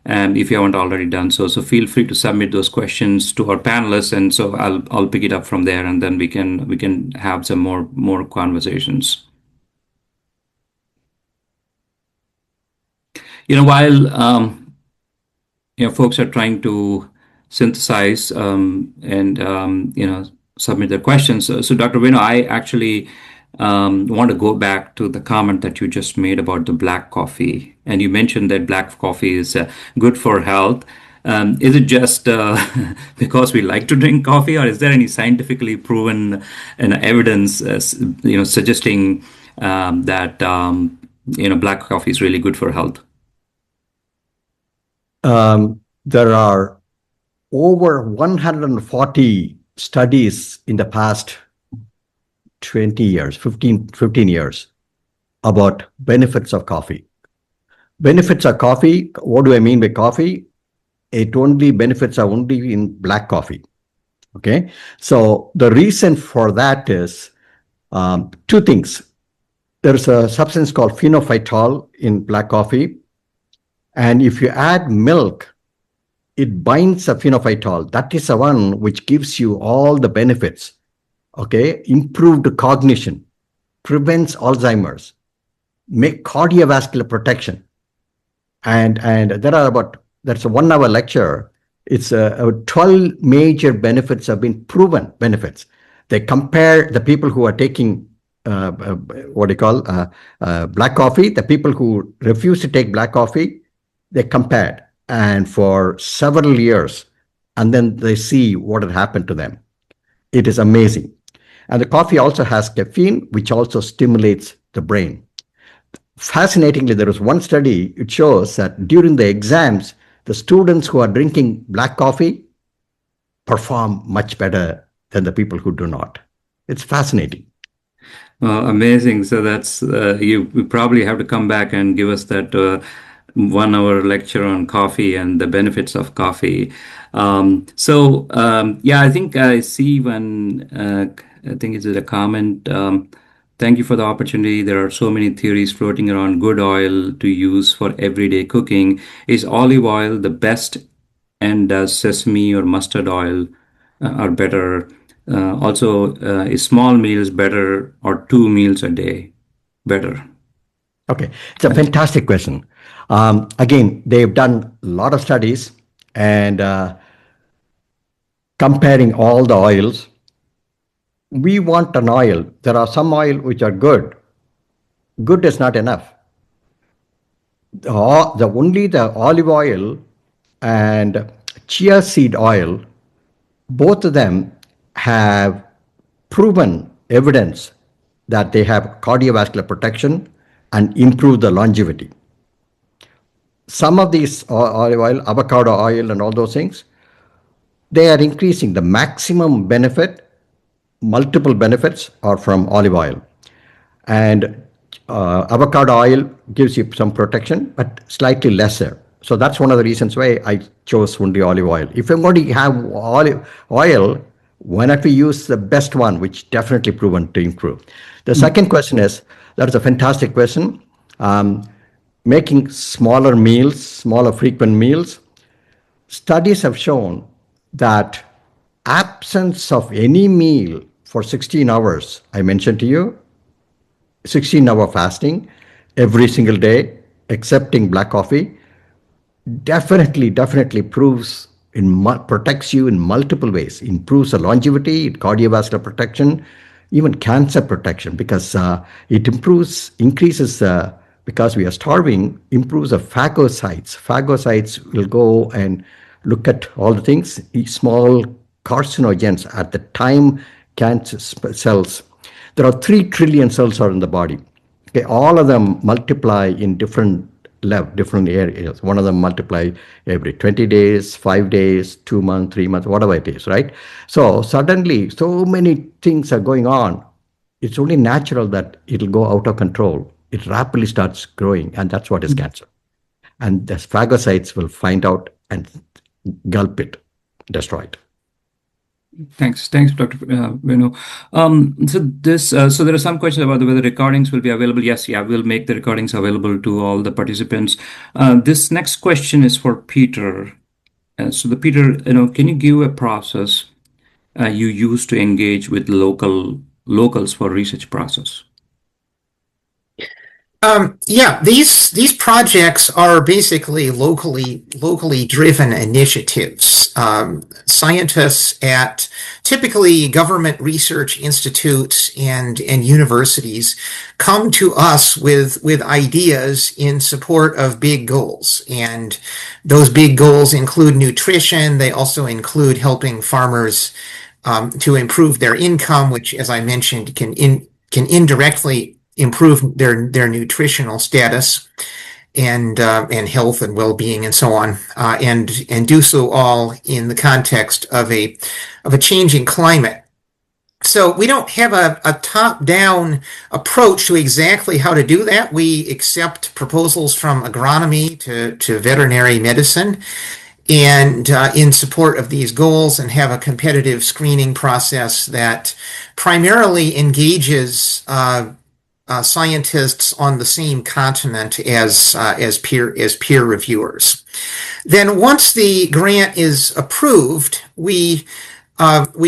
if you haven't already done so. So feel free to submit those questions to our panelists, and so I'll pick it up from there, and then we can have some more conversations. While folks are trying to synthesize and submit their questions. So Dr. Venu, I actually want to go back to the comment that you just made about the black coffee, and you mentioned that black coffee is good for health. Is it just because we like to drink coffee, or is there any scientifically proven evidence, suggesting that black coffee is really good for health? There are over 140 studies in the past 20 years, 15 years about benefits of coffee. Benefits of coffee, what do I mean by coffee? Benefits are only in black coffee. Okay, so the reason for that is two things. There's a substance called phenophytol in black coffee, and if you add milk, it binds a phenophytol. That is the one which gives you all the benefits. Okay, improved cognition, prevents Alzheimer's, make cardiovascular protection, and that's a 1 hour lecture. It's 12 major benefits have been proven benefits. They compare the people who are taking black coffee, the people who refuse to take black coffee, they compared, and for several years, and then they see what had happened to them. It is amazing. And the coffee also has caffeine, which also stimulates the brain. Fascinatingly, there was one study, it shows that during the exams, the students who are drinking black coffee perform much better than the people who do not. It's fascinating. Amazing. So that's you probably have to come back and give us that 1 hour lecture on coffee and the benefits of coffee. I think I see when I think it's a comment. Thank you for the opportunity. There are so many theories floating around good oil to use for everyday cooking. Is olive oil the best, and does sesame or mustard oil are better? Also, is small meals better, or 2 meals a day better? Okay, it's a fantastic question. Again, they've done a lot of studies and comparing all the oils. We want an oil. There are some oil which are good. Good is not enough. Only the olive oil and chia seed oil, both of them have proven evidence that they have cardiovascular protection and improve the longevity. Some of these olive oil, avocado oil, and all those things, they are increasing the maximum benefit. Multiple benefits are from olive oil, and avocado oil gives you some protection, but slightly lesser. So that's one of the reasons why I chose only olive oil. If I'm going to have olive oil, why not we use the best one, which definitely proven to improve? The second question is, that's a fantastic question. Making smaller meals, smaller frequent meals. Studies have shown that absence of any meal for 16 hours, I mentioned to you, 16-hour fasting every single day, excepting black coffee, definitely protects you in multiple ways. Improves the longevity, cardiovascular protection, even cancer protection, because it increases because we are starving, improves the phagocytes. Phagocytes will go and look at all the things, small carcinogens at the time cancer cells. There are 3 trillion cells are in the body. Okay, all of them multiply in different areas. One of them multiply every 20 days, 5 days, 2 months, 3 months, whatever it is, right? So suddenly, so many things are going on. It's only natural that it'll go out of control. It rapidly starts growing, and that's what is cancer. And the phagocytes will find out and gulp it, destroy it. Thanks, Dr. Venu. So there are some questions about whether recordings will be available. Yes, yeah, we'll make the recordings available to all the participants. This next question is for Peter. Peter, can you give a process you use to engage with locals for research process? Yeah, these projects are basically locally driven initiatives. Scientists at typically government research institutes and universities come to us with ideas in support of big goals, and those big goals include nutrition. They also include helping farmers to improve their income, which, as I mentioned, can indirectly improve their nutritional status and health and well-being and so on, and do so all in the context of a changing climate. So we don't have a top-down approach to exactly how to do that. We accept proposals from agronomy to veterinary medicine, and in support of these goals, and have a competitive screening process that primarily engages scientists on the same continent as peer reviewers. Then, once the grant is approved, we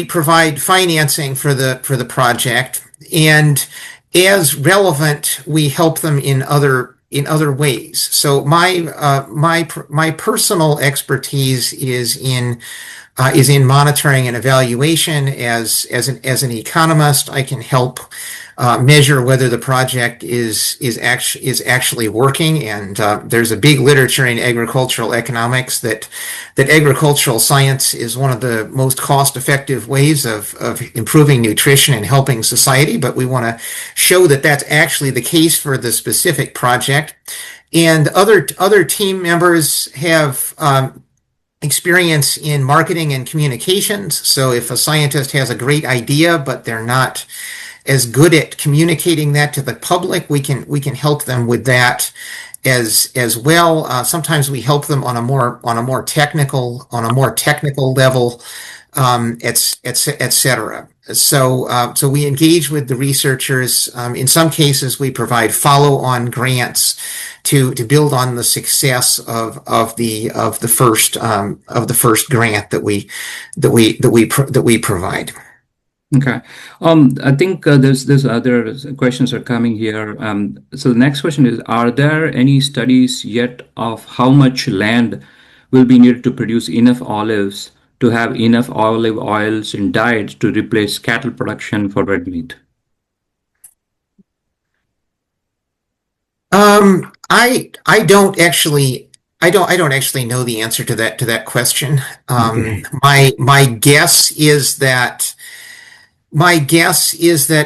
provide financing for the project, and as relevant, we help them in other ways. So my personal expertise is in monitoring and evaluation. As an economist, I can help measure whether the project is actually working. And there's a big literature in agricultural economics that agricultural science is one of the most cost-effective ways of improving nutrition and helping society. But we want to show that that's actually the case for the specific project. And other team members have experience in marketing and communications. So if a scientist has a great idea, but they're not as good at communicating that to the public, we can help them with that as well. Sometimes we help them on a more technical level, etc. So we engage with the researchers. In some cases, we provide follow-on grants to build on the success of the first grant that we provide. Okay. I think there's other questions are coming here. So the next question is, are there any studies yet of how much land will be needed to produce enough olives to have enough olive oils in diet to replace cattle production for red meat? I don't actually know the answer to that question. My guess is that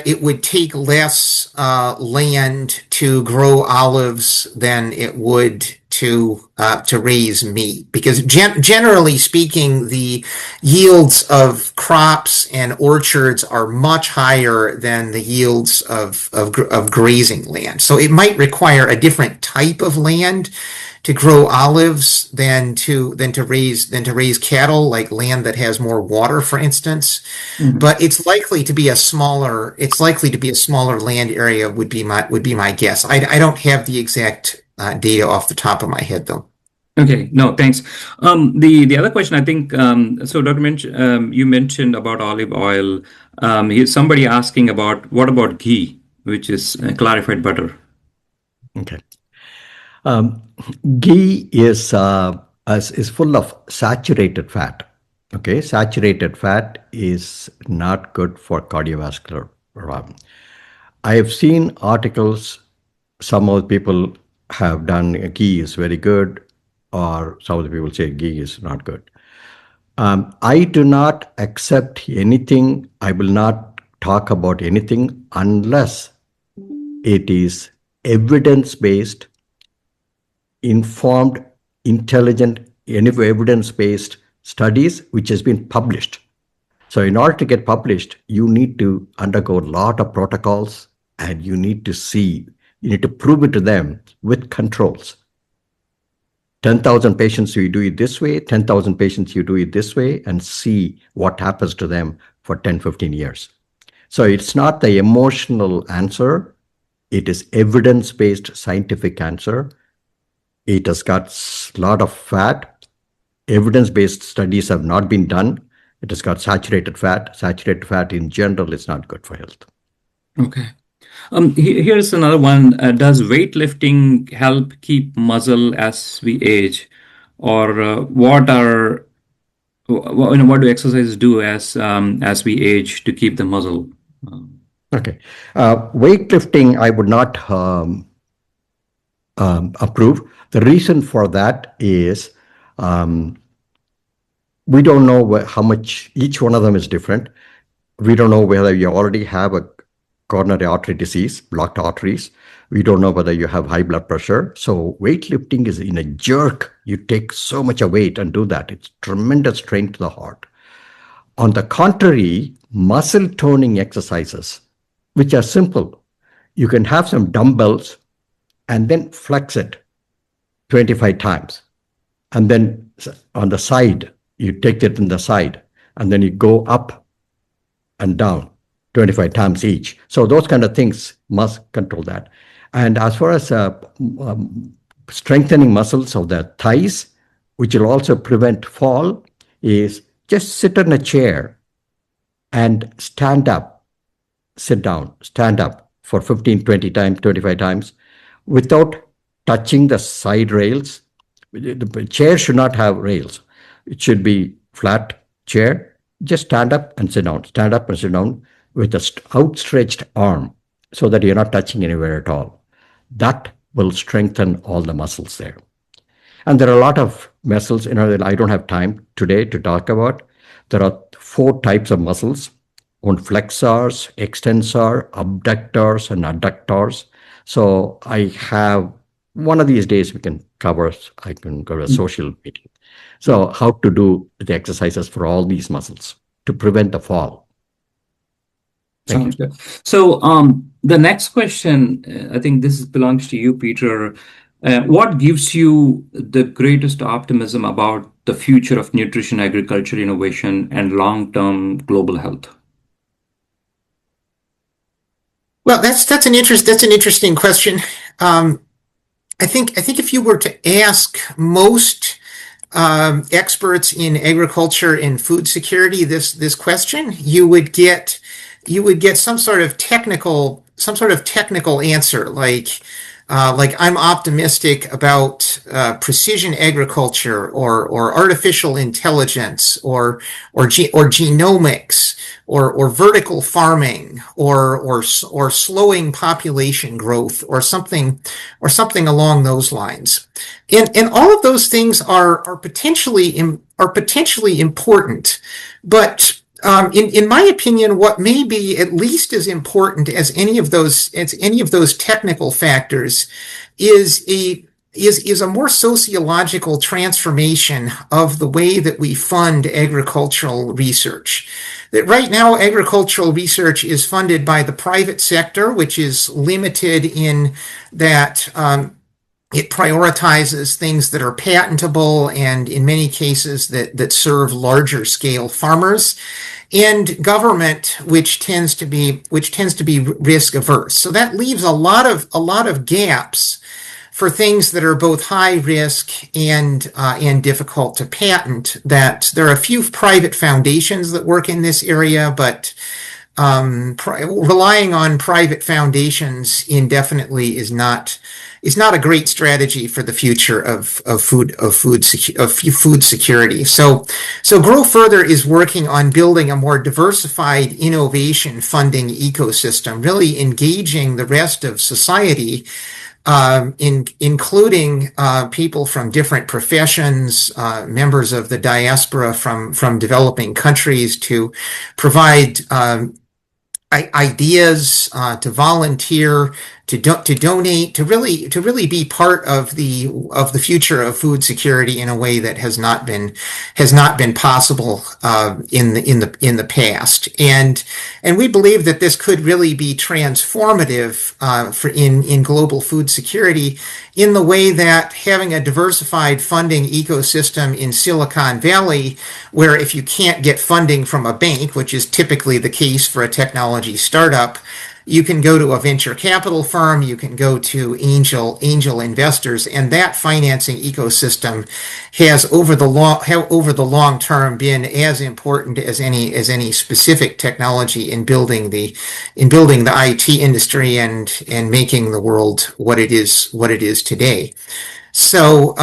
it would take less land to grow olives than it would to raise meat, because generally speaking, the yields of crops and orchards are much higher than the yields of grazing land. So it might require a different type of land to grow olives than to raise cattle, like land that has more water, for instance. Mm-hmm. But it's likely to be a smaller land area, would be my guess. I don't have the exact data off the top of my head, though. Okay, no, thanks. The other question, I think, so Dr. Minch, you mentioned about olive oil. Here's somebody asking about, what about ghee, which is clarified butter? Okay. Ghee is full of saturated fat. Okay, saturated fat is not good for cardiovascular problem. I have seen articles. Some of the people have done ghee is very good, or some of the people say ghee is not good. I do not accept anything. I will not talk about anything unless it is evidence-based, informed, intelligent, evidence-based studies which has been published. So in order to get published, you need to undergo a lot of protocols, and you need to prove it to them with controls. 10,000 patients, you do it this way, 10,000 patients, you do it this way, and see what happens to them for 10, 15 years. So it's not the emotional answer. It is evidence-based scientific answer. It has got a lot of fat. Evidence-based studies have not been done. It has got saturated fat. Saturated fat in general is not good for health. Okay. Here's another one. Does weightlifting help keep muscle as we age, or what do exercises do as we age to keep the muscle? Okay. Weightlifting, I would not approve. The reason for that is we don't know how much each one of them is different. We don't know whether you already have a coronary artery disease, blocked arteries. We don't know whether you have high blood pressure. So weightlifting is in a jerk. You take so much weight and do that. It's tremendous strain to the heart. On the contrary, muscle toning exercises, which are simple. You can have some dumbbells and then flex it 25 times. And then on the side, you take it in the side, and then you go up and down 25 times each. So those kind of things must control that. And as far as strengthening muscles of the thighs, which will also prevent fall, is just sit in a chair and stand up, sit down, stand up for 15, 20 times, 25 times without touching the side rails. The chair should not have rails. It should be flat chair. Just stand up and sit down, stand up and sit down with an outstretched arm so that you're not touching anywhere at all. That will strengthen all the muscles there. And there are a lot of muscles, that I don't have time today to talk about. There are 4 types of muscles: flexors, extensor, abductors, and adductors. So I have one of these days I can go to a social meeting. So how to do the exercises for all these muscles to prevent the fall. Sounds good. So the next question, I think this belongs to you, Peter. What gives you the greatest optimism about the future of nutrition, agriculture, innovation, and long-term global health? Well, that's an interesting question. I think if you were to ask most experts in agriculture and food security this question, you would get some sort of technical answer, like I'm optimistic about precision agriculture or artificial intelligence or genomics or vertical farming or slowing population growth or something along those lines. And all of those things are potentially important, but in my opinion, what may be at least as important as any of those technical factors is a more sociological transformation of the way that we fund agricultural research. That right now, agricultural research is funded by the private sector, which is limited in that it prioritizes things that are patentable and in many cases that serve larger scale farmers, and government, which tends to be risk averse. So that leaves a lot of gaps for things that are both high risk and difficult to patent. That there are a few private foundations that work in this area, but relying on private foundations indefinitely is not a great strategy for the future of food security. So Grow Further is working on building a more diversified innovation funding ecosystem, really engaging the rest of society, including people from different professions, members of the diaspora from developing countries, to provide ideas, to volunteer, to donate, to really be part of the future of food security in a way that has not been possible in the past. And we believe that this could really be transformative for in global food security, in the way that having a diversified funding ecosystem in Silicon Valley, where if you can't get funding from a bank, which is typically the case for a technology startup, you can go to a venture capital firm, you can go to angel investors, and that financing ecosystem has over the long term been as important as any specific technology in building the IT industry and making the world what it is today. So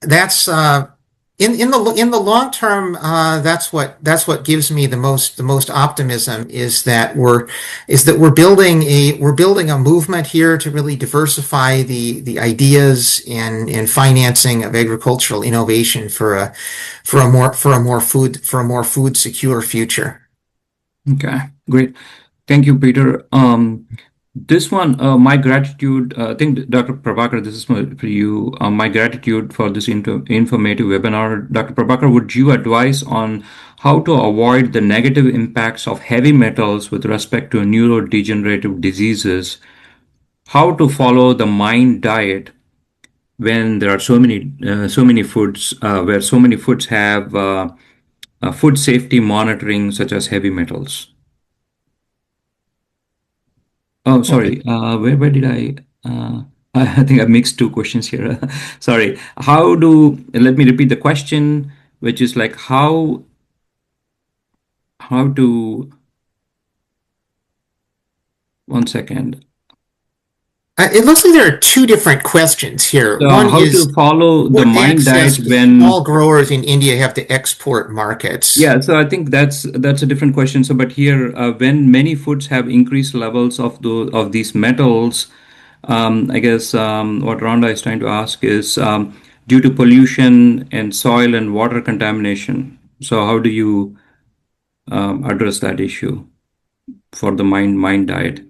that's in the long term, that's what gives me the most optimism, is that we're building a movement here to really diversify the ideas and financing of agricultural innovation for a more food secure future. Okay, great. Thank you, Peter. This one, my gratitude, I think, Dr. Prabakar, this is for you. My gratitude for this informative webinar. Dr. Prabakar, would you advise on how to avoid the negative impacts of heavy metals with respect to neurodegenerative diseases? How to follow the MIND diet when there are so many foods, where so many foods have food safety monitoring, such as heavy metals? Oh, Okay. sorry. Where did I? I think I mixed two questions here. Sorry. Let me repeat the question, which is like how to, one second. It looks like there are two different questions here. So One how is, to follow the what mind access diet do when, small growers in India have to export markets? yeah, so I think that's a different question. So, but here, when many foods have increased levels of these metals, I guess what Rhonda is trying to ask is due to pollution and soil and water contamination. So, how do you address that issue for the mind diet?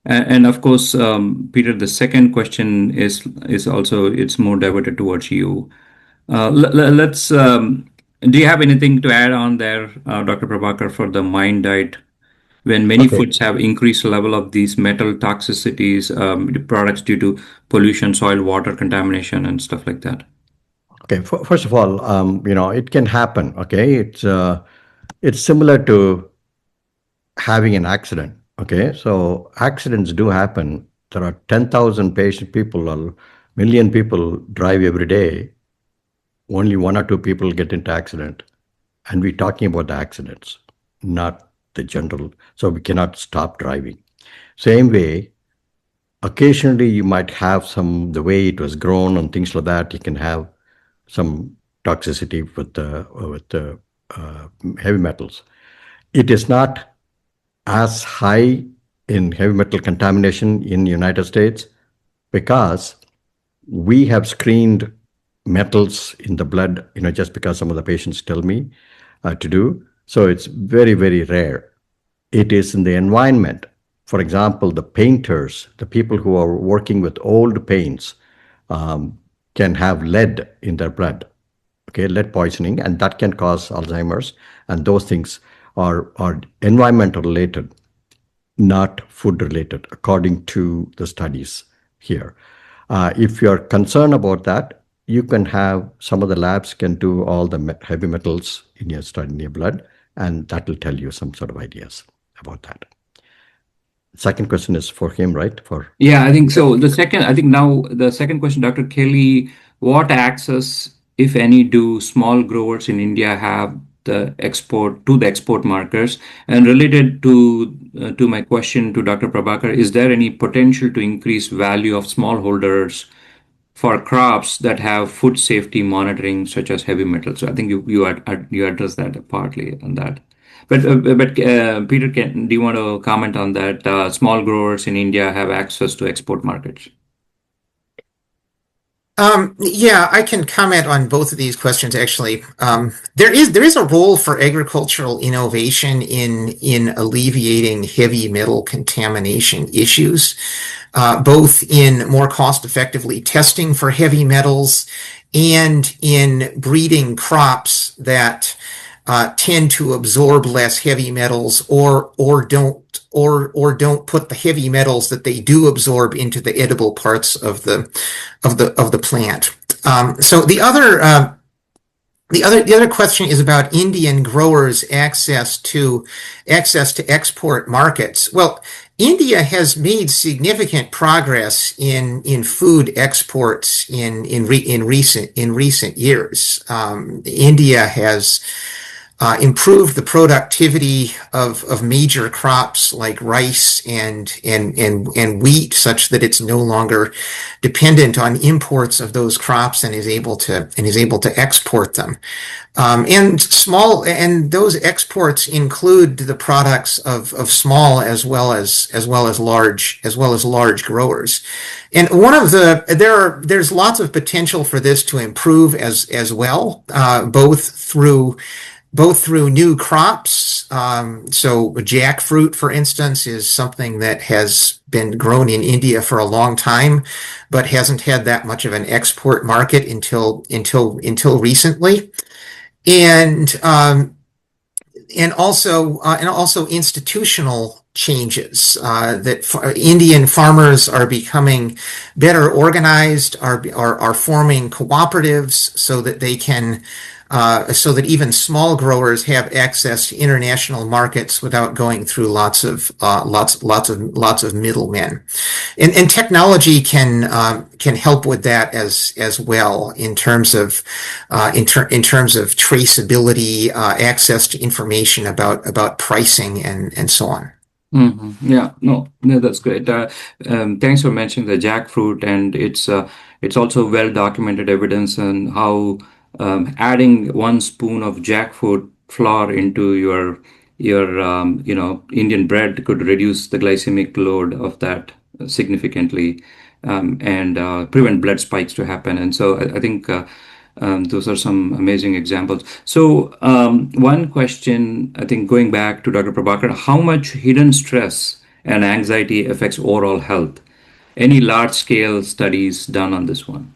And of course, Peter, the second question is also, it's more diverted towards you. Let's. Do you have anything to add on there, Dr. Prabhakar, for the mind diet when many Okay. foods have increased level of these metal toxicities, products due to pollution, soil, water contamination, and stuff like that? Okay. First of all, it can happen. Okay. It's similar to having an accident. Okay. So accidents do happen. There are 10,000 people or million people drive every day. Only one or two people get into accident. And we're talking about the accidents, not the general. So we cannot stop driving. Same way, occasionally you might have the way it was grown and things like that. You can have some toxicity with the heavy metals. It is not as high in heavy metal contamination in the United States because we have screened metals in the blood, just because some of the patients tell me to do. So it's very, very rare. It is in the environment. For example, the painters, the people who are working with old paints, can have lead in their blood, okay, lead poisoning, and that can cause Alzheimer's. And those things are environmental related, not food related, according to the studies here. If you're concerned about that, you can have some of the labs can do all the heavy metals in your study, in your blood, and that will tell you some sort of ideas about that. Second question is for him, right? Yeah, I think so. I think now the second question, Dr. Kelly, what access, if any, do small growers in India have the export markets? And related to my question to Dr. Prabhakar, is there any potential to increase value of smallholders for crops that have food safety monitoring, such as heavy metals? So I think you addressed that partly on that. But Peter, do you want to comment on that? Small growers in India have access to export markets. Yeah, I can comment on both of these questions actually. There is a role for agricultural innovation in alleviating heavy metal contamination issues, both in more cost effectively testing for heavy metals and in breeding crops that tend to absorb less heavy metals or don't put the heavy metals that they do absorb into the edible parts of the plant. So the other question is about Indian growers' access to export markets. Well, India has made significant progress in food exports in recent years. India has improve the productivity of major crops like rice and wheat, such that it's no longer dependent on imports of those crops and is able to export them. And those exports include the products of small as well as large growers. And there's lots of potential for this to improve as well, both through new crops. So jackfruit, for instance, is something that has been grown in India for a long time, but hasn't had that much of an export market until recently. And also institutional changes, that Indian farmers are becoming better organized, are forming cooperatives so that even small growers have access to international markets without going through lots of middlemen. And technology can help with that as well, in terms of traceability, access to information about pricing and so on. Yeah, no, that's great. Thanks for mentioning the jackfruit, and it's also well documented evidence on how adding 1 spoon of jackfruit flour into your Indian bread could reduce the glycemic load of that significantly, and prevent blood spikes to happen. And so I think those are some amazing examples. So one question, I think, going back to Dr. Prabhakar, how much hidden stress and anxiety affects overall health? Any large-scale studies done on this one?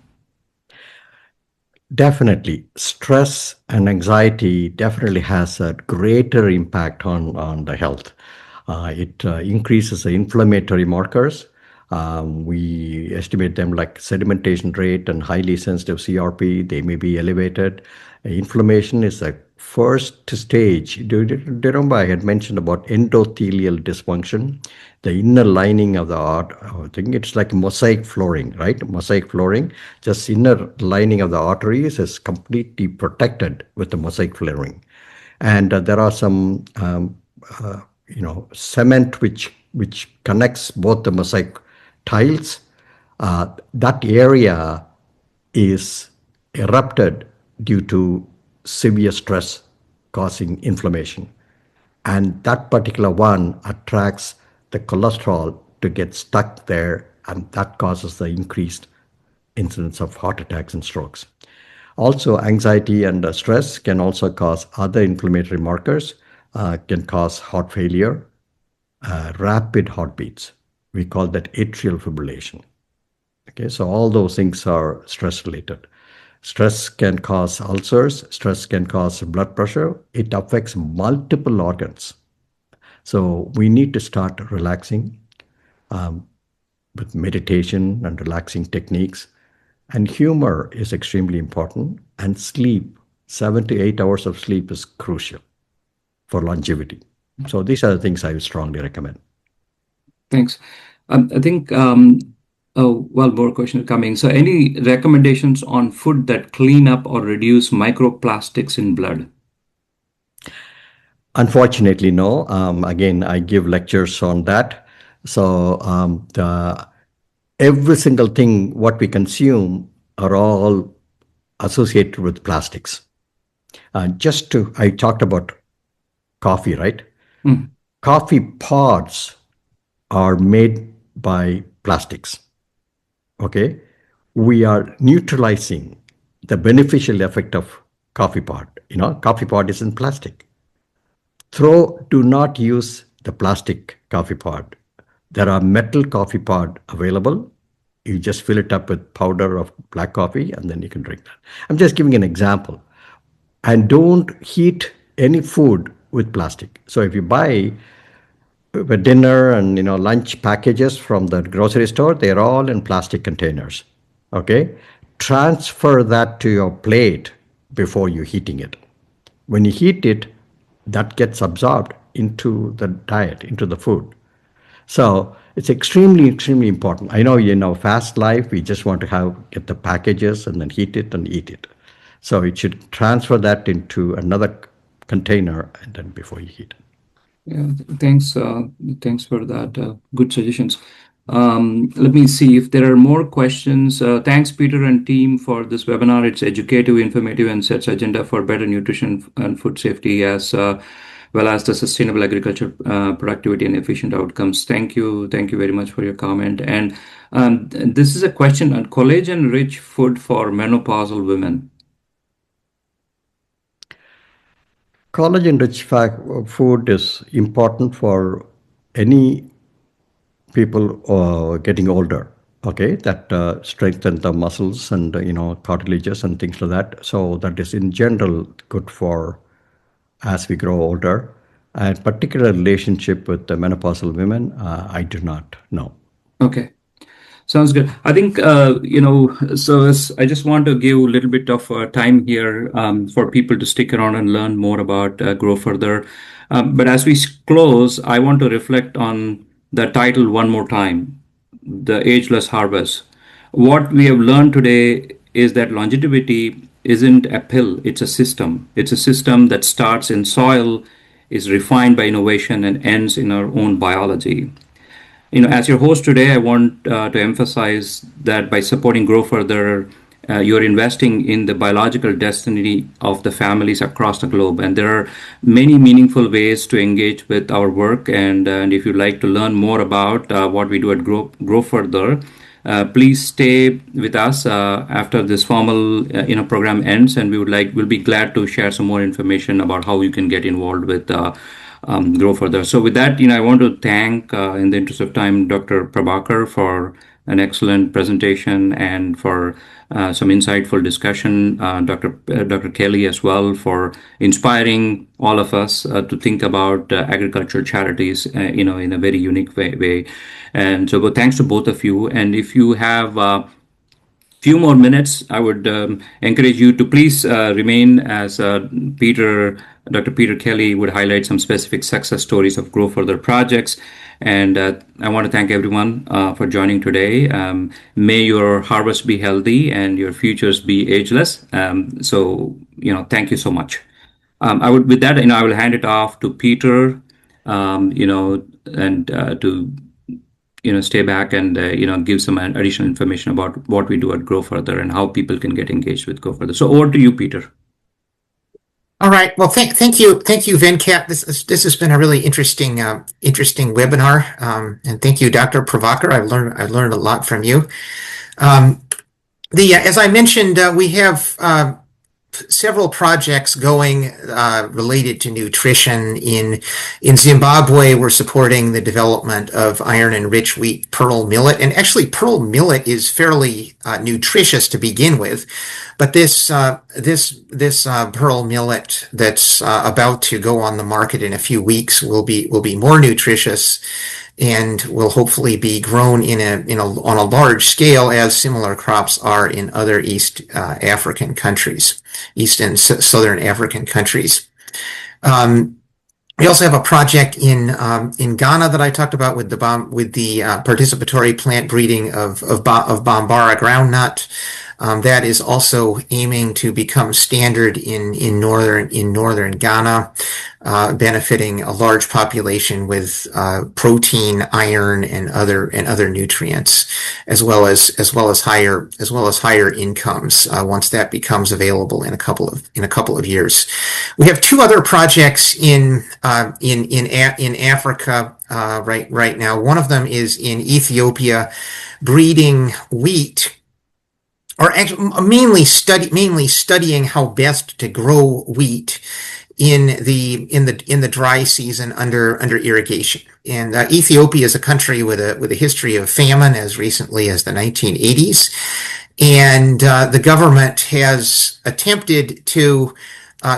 Definitely. Stress and anxiety definitely has a greater impact on the health. It increases the inflammatory markers. We estimate them like sedimentation rate and highly sensitive CRP. They may be elevated. Inflammation is the first stage. Do you remember I had mentioned about endothelial dysfunction? The inner lining of the art, I think it's like mosaic flooring, right? Mosaic flooring, just inner lining of the arteries is completely protected with the mosaic flooring. And there are some, cement which connects both the mosaic tiles. That area is erupted due to severe stress causing inflammation. And that particular one attracts the cholesterol to get stuck there, and that causes the increased incidence of heart attacks and strokes. Also, anxiety and stress can also cause other inflammatory markers, can cause heart failure, rapid heartbeats. We call that atrial fibrillation. Okay, so all those things are stress related. Stress can cause ulcers, stress can cause blood pressure. It affects multiple organs. So we need to start relaxing with meditation and relaxing techniques. And humor is extremely important. And sleep, 7 to 8 hours of sleep is crucial for longevity. So these are the things I would strongly recommend. Thanks. I think, more questions coming. So any recommendations on food that clean up or reduce microplastics in blood? Unfortunately, no. Again, I give lectures on that. So every single thing what we consume are all associated with plastics. I talked about coffee, right? Coffee pods are made by plastics. Okay. we are neutralizing the beneficial effect of coffee pod. Coffee pod is in plastic. Do not use the plastic coffee pod. There are metal coffee pod available. You just fill it up with powder of black coffee and then you can drink that. I'm just giving an example. And don't heat any food with plastic. So if you buy dinner and lunch packages from the grocery store, they're all in plastic containers. Okay? Transfer that to your plate before you heating it. When you heat it, that gets absorbed into the diet, into the food. So it's extremely, extremely important. I know in our fast life, we just want to get the packages and then heat it and eat it. So it should transfer that into another container and then before you heat it. Yeah, thanks. Thanks for that. Good suggestions. Let me see if there are more questions. Thanks, Peter and team, for this webinar. It's educative, informative, and sets agenda for better nutrition and food safety, as well as the sustainable agriculture, productivity, and efficient outcomes. Thank you. Thank you very much for your comment. And this is a question on collagen-rich food for menopausal women. Collagen-rich food is important for any people getting older. Okay, that strengthen the muscles and cartilages and things like that. So that is in general good for as we grow older. And particular relationship with the menopausal women, I do not know. Okay. Sounds good. I think, so I just want to give a little bit of time here for people to stick around and learn more about Grow Further. But as we close, I want to reflect on the title one more time, The Ageless Harvest. What we have learned today is that longevity isn't a pill, it's a system. It's a system that starts in soil, is refined by innovation, and ends in our own biology. As your host today, I want to emphasize that by supporting Grow Further, you're investing in the biological destiny of the families across the globe. And there are many meaningful ways to engage with our work. And if you'd like to learn more about what we do at Grow Further, please stay with us after this formal program ends, and we'll be glad to share some more information about how you can get involved with Grow Further. So with that, I want to thank, in the interest of time, Dr. Prabaker for an excellent presentation and for some insightful discussion. Dr. Kelly as well for inspiring all of us to think about agricultural charities, in a very unique way. And so, thanks to both of you. And if you have few more minutes, I would encourage you to please remain as Dr. Peter Kelly would highlight some specific success stories of Grow Further projects. And I want to thank everyone for joining today. May your harvest be healthy and your futures be ageless. Thank you so much. With that, I will hand it off to Peter, and to stay back and give some additional information about what we do at Grow Further and how people can get engaged with Grow Further. So over to you, Peter. All right. Well, thank you, Venkat. This has been a really interesting webinar, and thank you, Dr. Prabaker. I've learned a lot from you. As I mentioned, we have several projects going related to nutrition. In Zimbabwe, we're supporting the development of iron-enriched wheat pearl millet. And actually, pearl millet is fairly nutritious to begin with. But this pearl millet that's about to go on the market in a few weeks will be more nutritious and will hopefully be grown on a large scale, as similar crops are in other East and Southern African countries. We also have a project in Ghana that I talked about with the participatory plant breeding of Bambara groundnut. That is also aiming to become standard in northern Ghana, benefiting a large population with protein, iron, and other nutrients, as well as higher incomes once that becomes available in a couple of years. We have two other projects in Africa right now. One of them is in Ethiopia, breeding wheat are actually mainly studying how best to grow wheat in the dry season under irrigation. And Ethiopia is a country with a history of famine as recently as the 1980s, and the government has attempted to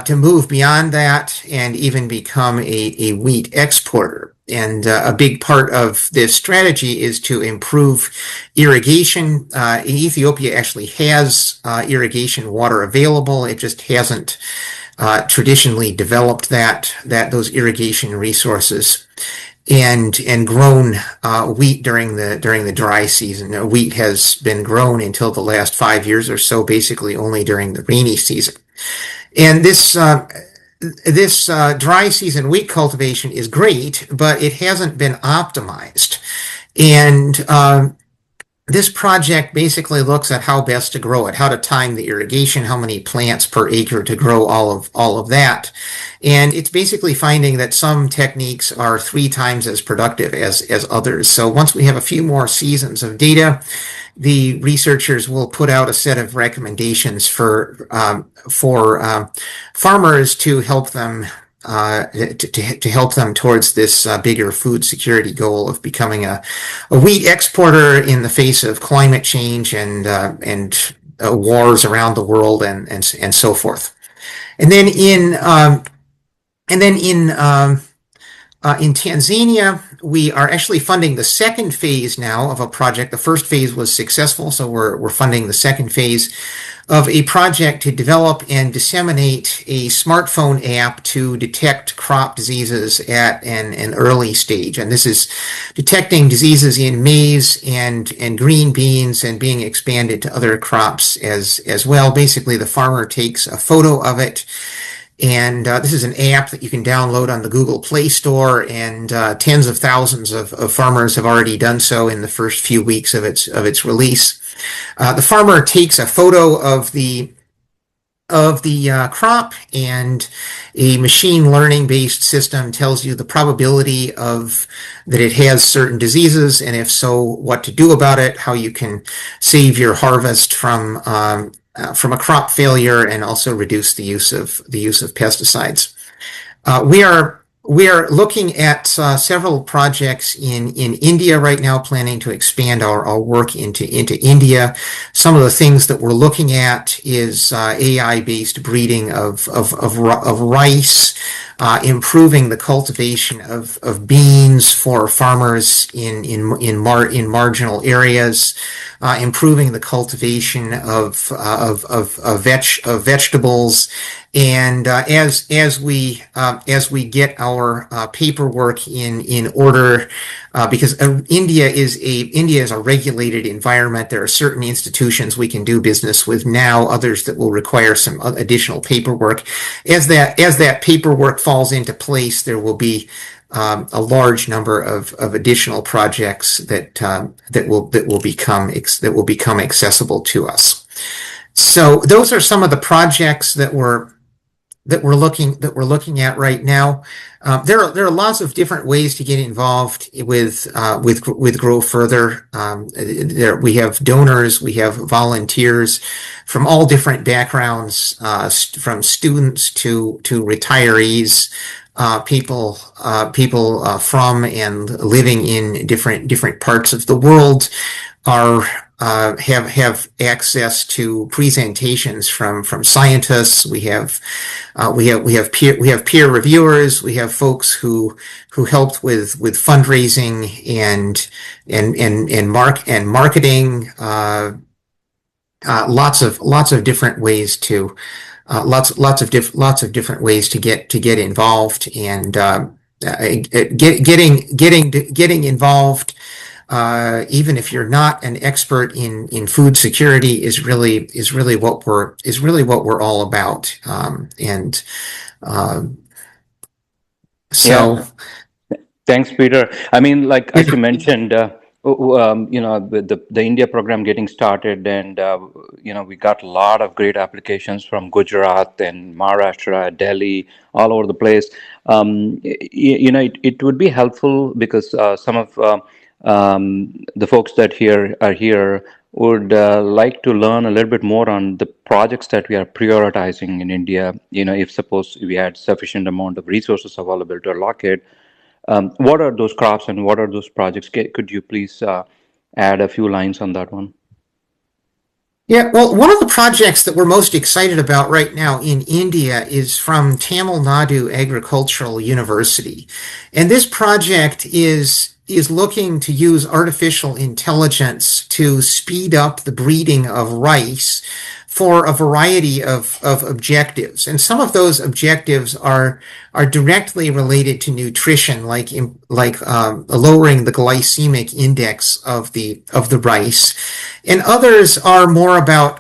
move beyond that and even become a wheat exporter. And a big part of this strategy is to improve irrigation. Ethiopia actually has irrigation water available. It just hasn't traditionally developed those irrigation resources and grown wheat during the dry season. Wheat has been grown until the last 5 years or so, basically only during the rainy season. And this dry season wheat cultivation is great, but it hasn't been optimized. And this project basically looks at how best to grow it, how to time the irrigation, how many plants per acre to grow all of that. And it's basically finding that some techniques are 3 times as productive as others. So once we have a few more seasons of data, the researchers will put out a set of recommendations for farmers to help them to help them towards this bigger food security goal of becoming a wheat exporter in the face of climate change and wars around the world and so forth. And then in Tanzania, we are actually funding the second phase now of a project. The first phase was successful, so we're funding the second phase of a project to develop and disseminate a smartphone app to detect crop diseases at an early stage. And this is detecting diseases in maize and green beans and being expanded to other crops as well. Basically, the farmer takes a photo of it. And this is an app that you can download on the Google Play Store, and tens of thousands of farmers have already done so in the first few weeks of its release. The farmer takes a photo of the crop, and a machine learning based system tells you the probability of that it has certain diseases, and if so, what to do about it, how you can save your harvest from a crop failure, and also reduce the use of pesticides. We are looking at several projects in India right now, planning to expand our work into India. Some of the things that we're looking at is AI-based breeding of rice, improving the cultivation of beans for farmers in marginal areas, improving the cultivation of vegetables. And as we get our paperwork in order, because India is a regulated environment, there are certain institutions we can do business with now, others that will require some additional paperwork. As that paperwork falls into place, there will be a large number of additional projects that will become accessible to us. So those are some of the projects that we're looking at right now. There are lots of different ways to get involved with Grow Further. We have donors, we have volunteers from all different backgrounds, from students to retirees, people from and living in different parts of the world have access to presentations from scientists. We have peer reviewers. We have folks who helped with fundraising and marketing. Lots of different ways to lots of different ways to get involved, and getting involved. Even if you're not an expert in food security, is really what we're all about. Yeah. Thanks, Peter. I mean, like as you mentioned, with the India program getting started, and we got a lot of great applications from Gujarat and Maharashtra, Delhi, all over the place. It would be helpful because some of the folks that are here would like to learn a little bit more on the projects that we are prioritizing in India. If suppose we had sufficient amount of resources available to allocate it, what are those crops and what are those projects? Could you please add a few lines on that one? Yeah, well, one of the projects that we're most excited about right now in India is from Tamil Nadu Agricultural University. And this project is looking to use artificial intelligence to speed up the breeding of rice for a variety of objectives. And some of those objectives are directly related to nutrition, like lowering the glycemic index of the rice. And others are more about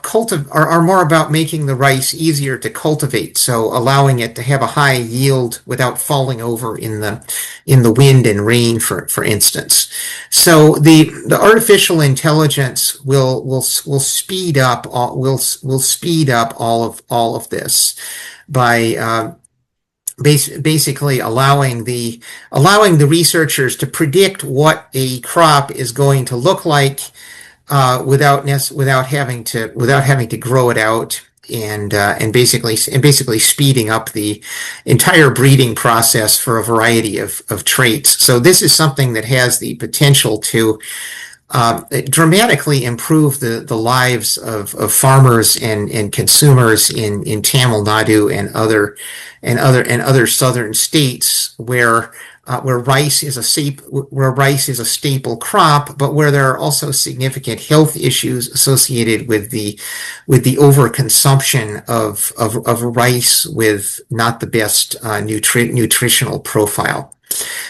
are more about making the rice easier to cultivate, so allowing it to have a high yield without falling over in the wind and rain, for instance. So the artificial intelligence will speed up will speed up all of this by basically allowing the researchers to predict what a crop is going to look like without having to grow it out, and basically speeding up the entire breeding process for a variety of traits. So this is something that has the potential to dramatically improve the lives of farmers and consumers in Tamil Nadu and other southern states where rice is a staple crop, but where there are also significant health issues associated with the overconsumption of rice with not the best nutritional profile.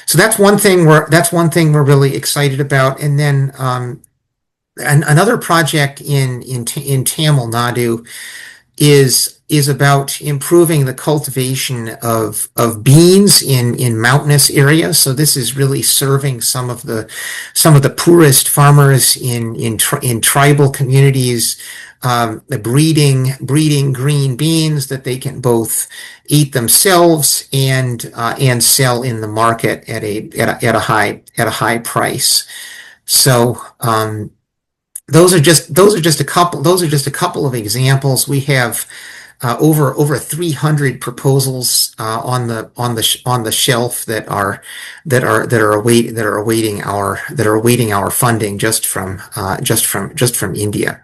So that's one thing we're really excited about. And then another project in Tamil Nadu is about improving the cultivation of beans in mountainous areas. So this is really serving some of the poorest farmers in tribal communities, breeding green beans that they can both eat themselves and sell in the market at a high price. So those are just a couple of examples. We have over 300 proposals on the shelf that are awaiting our funding just from India.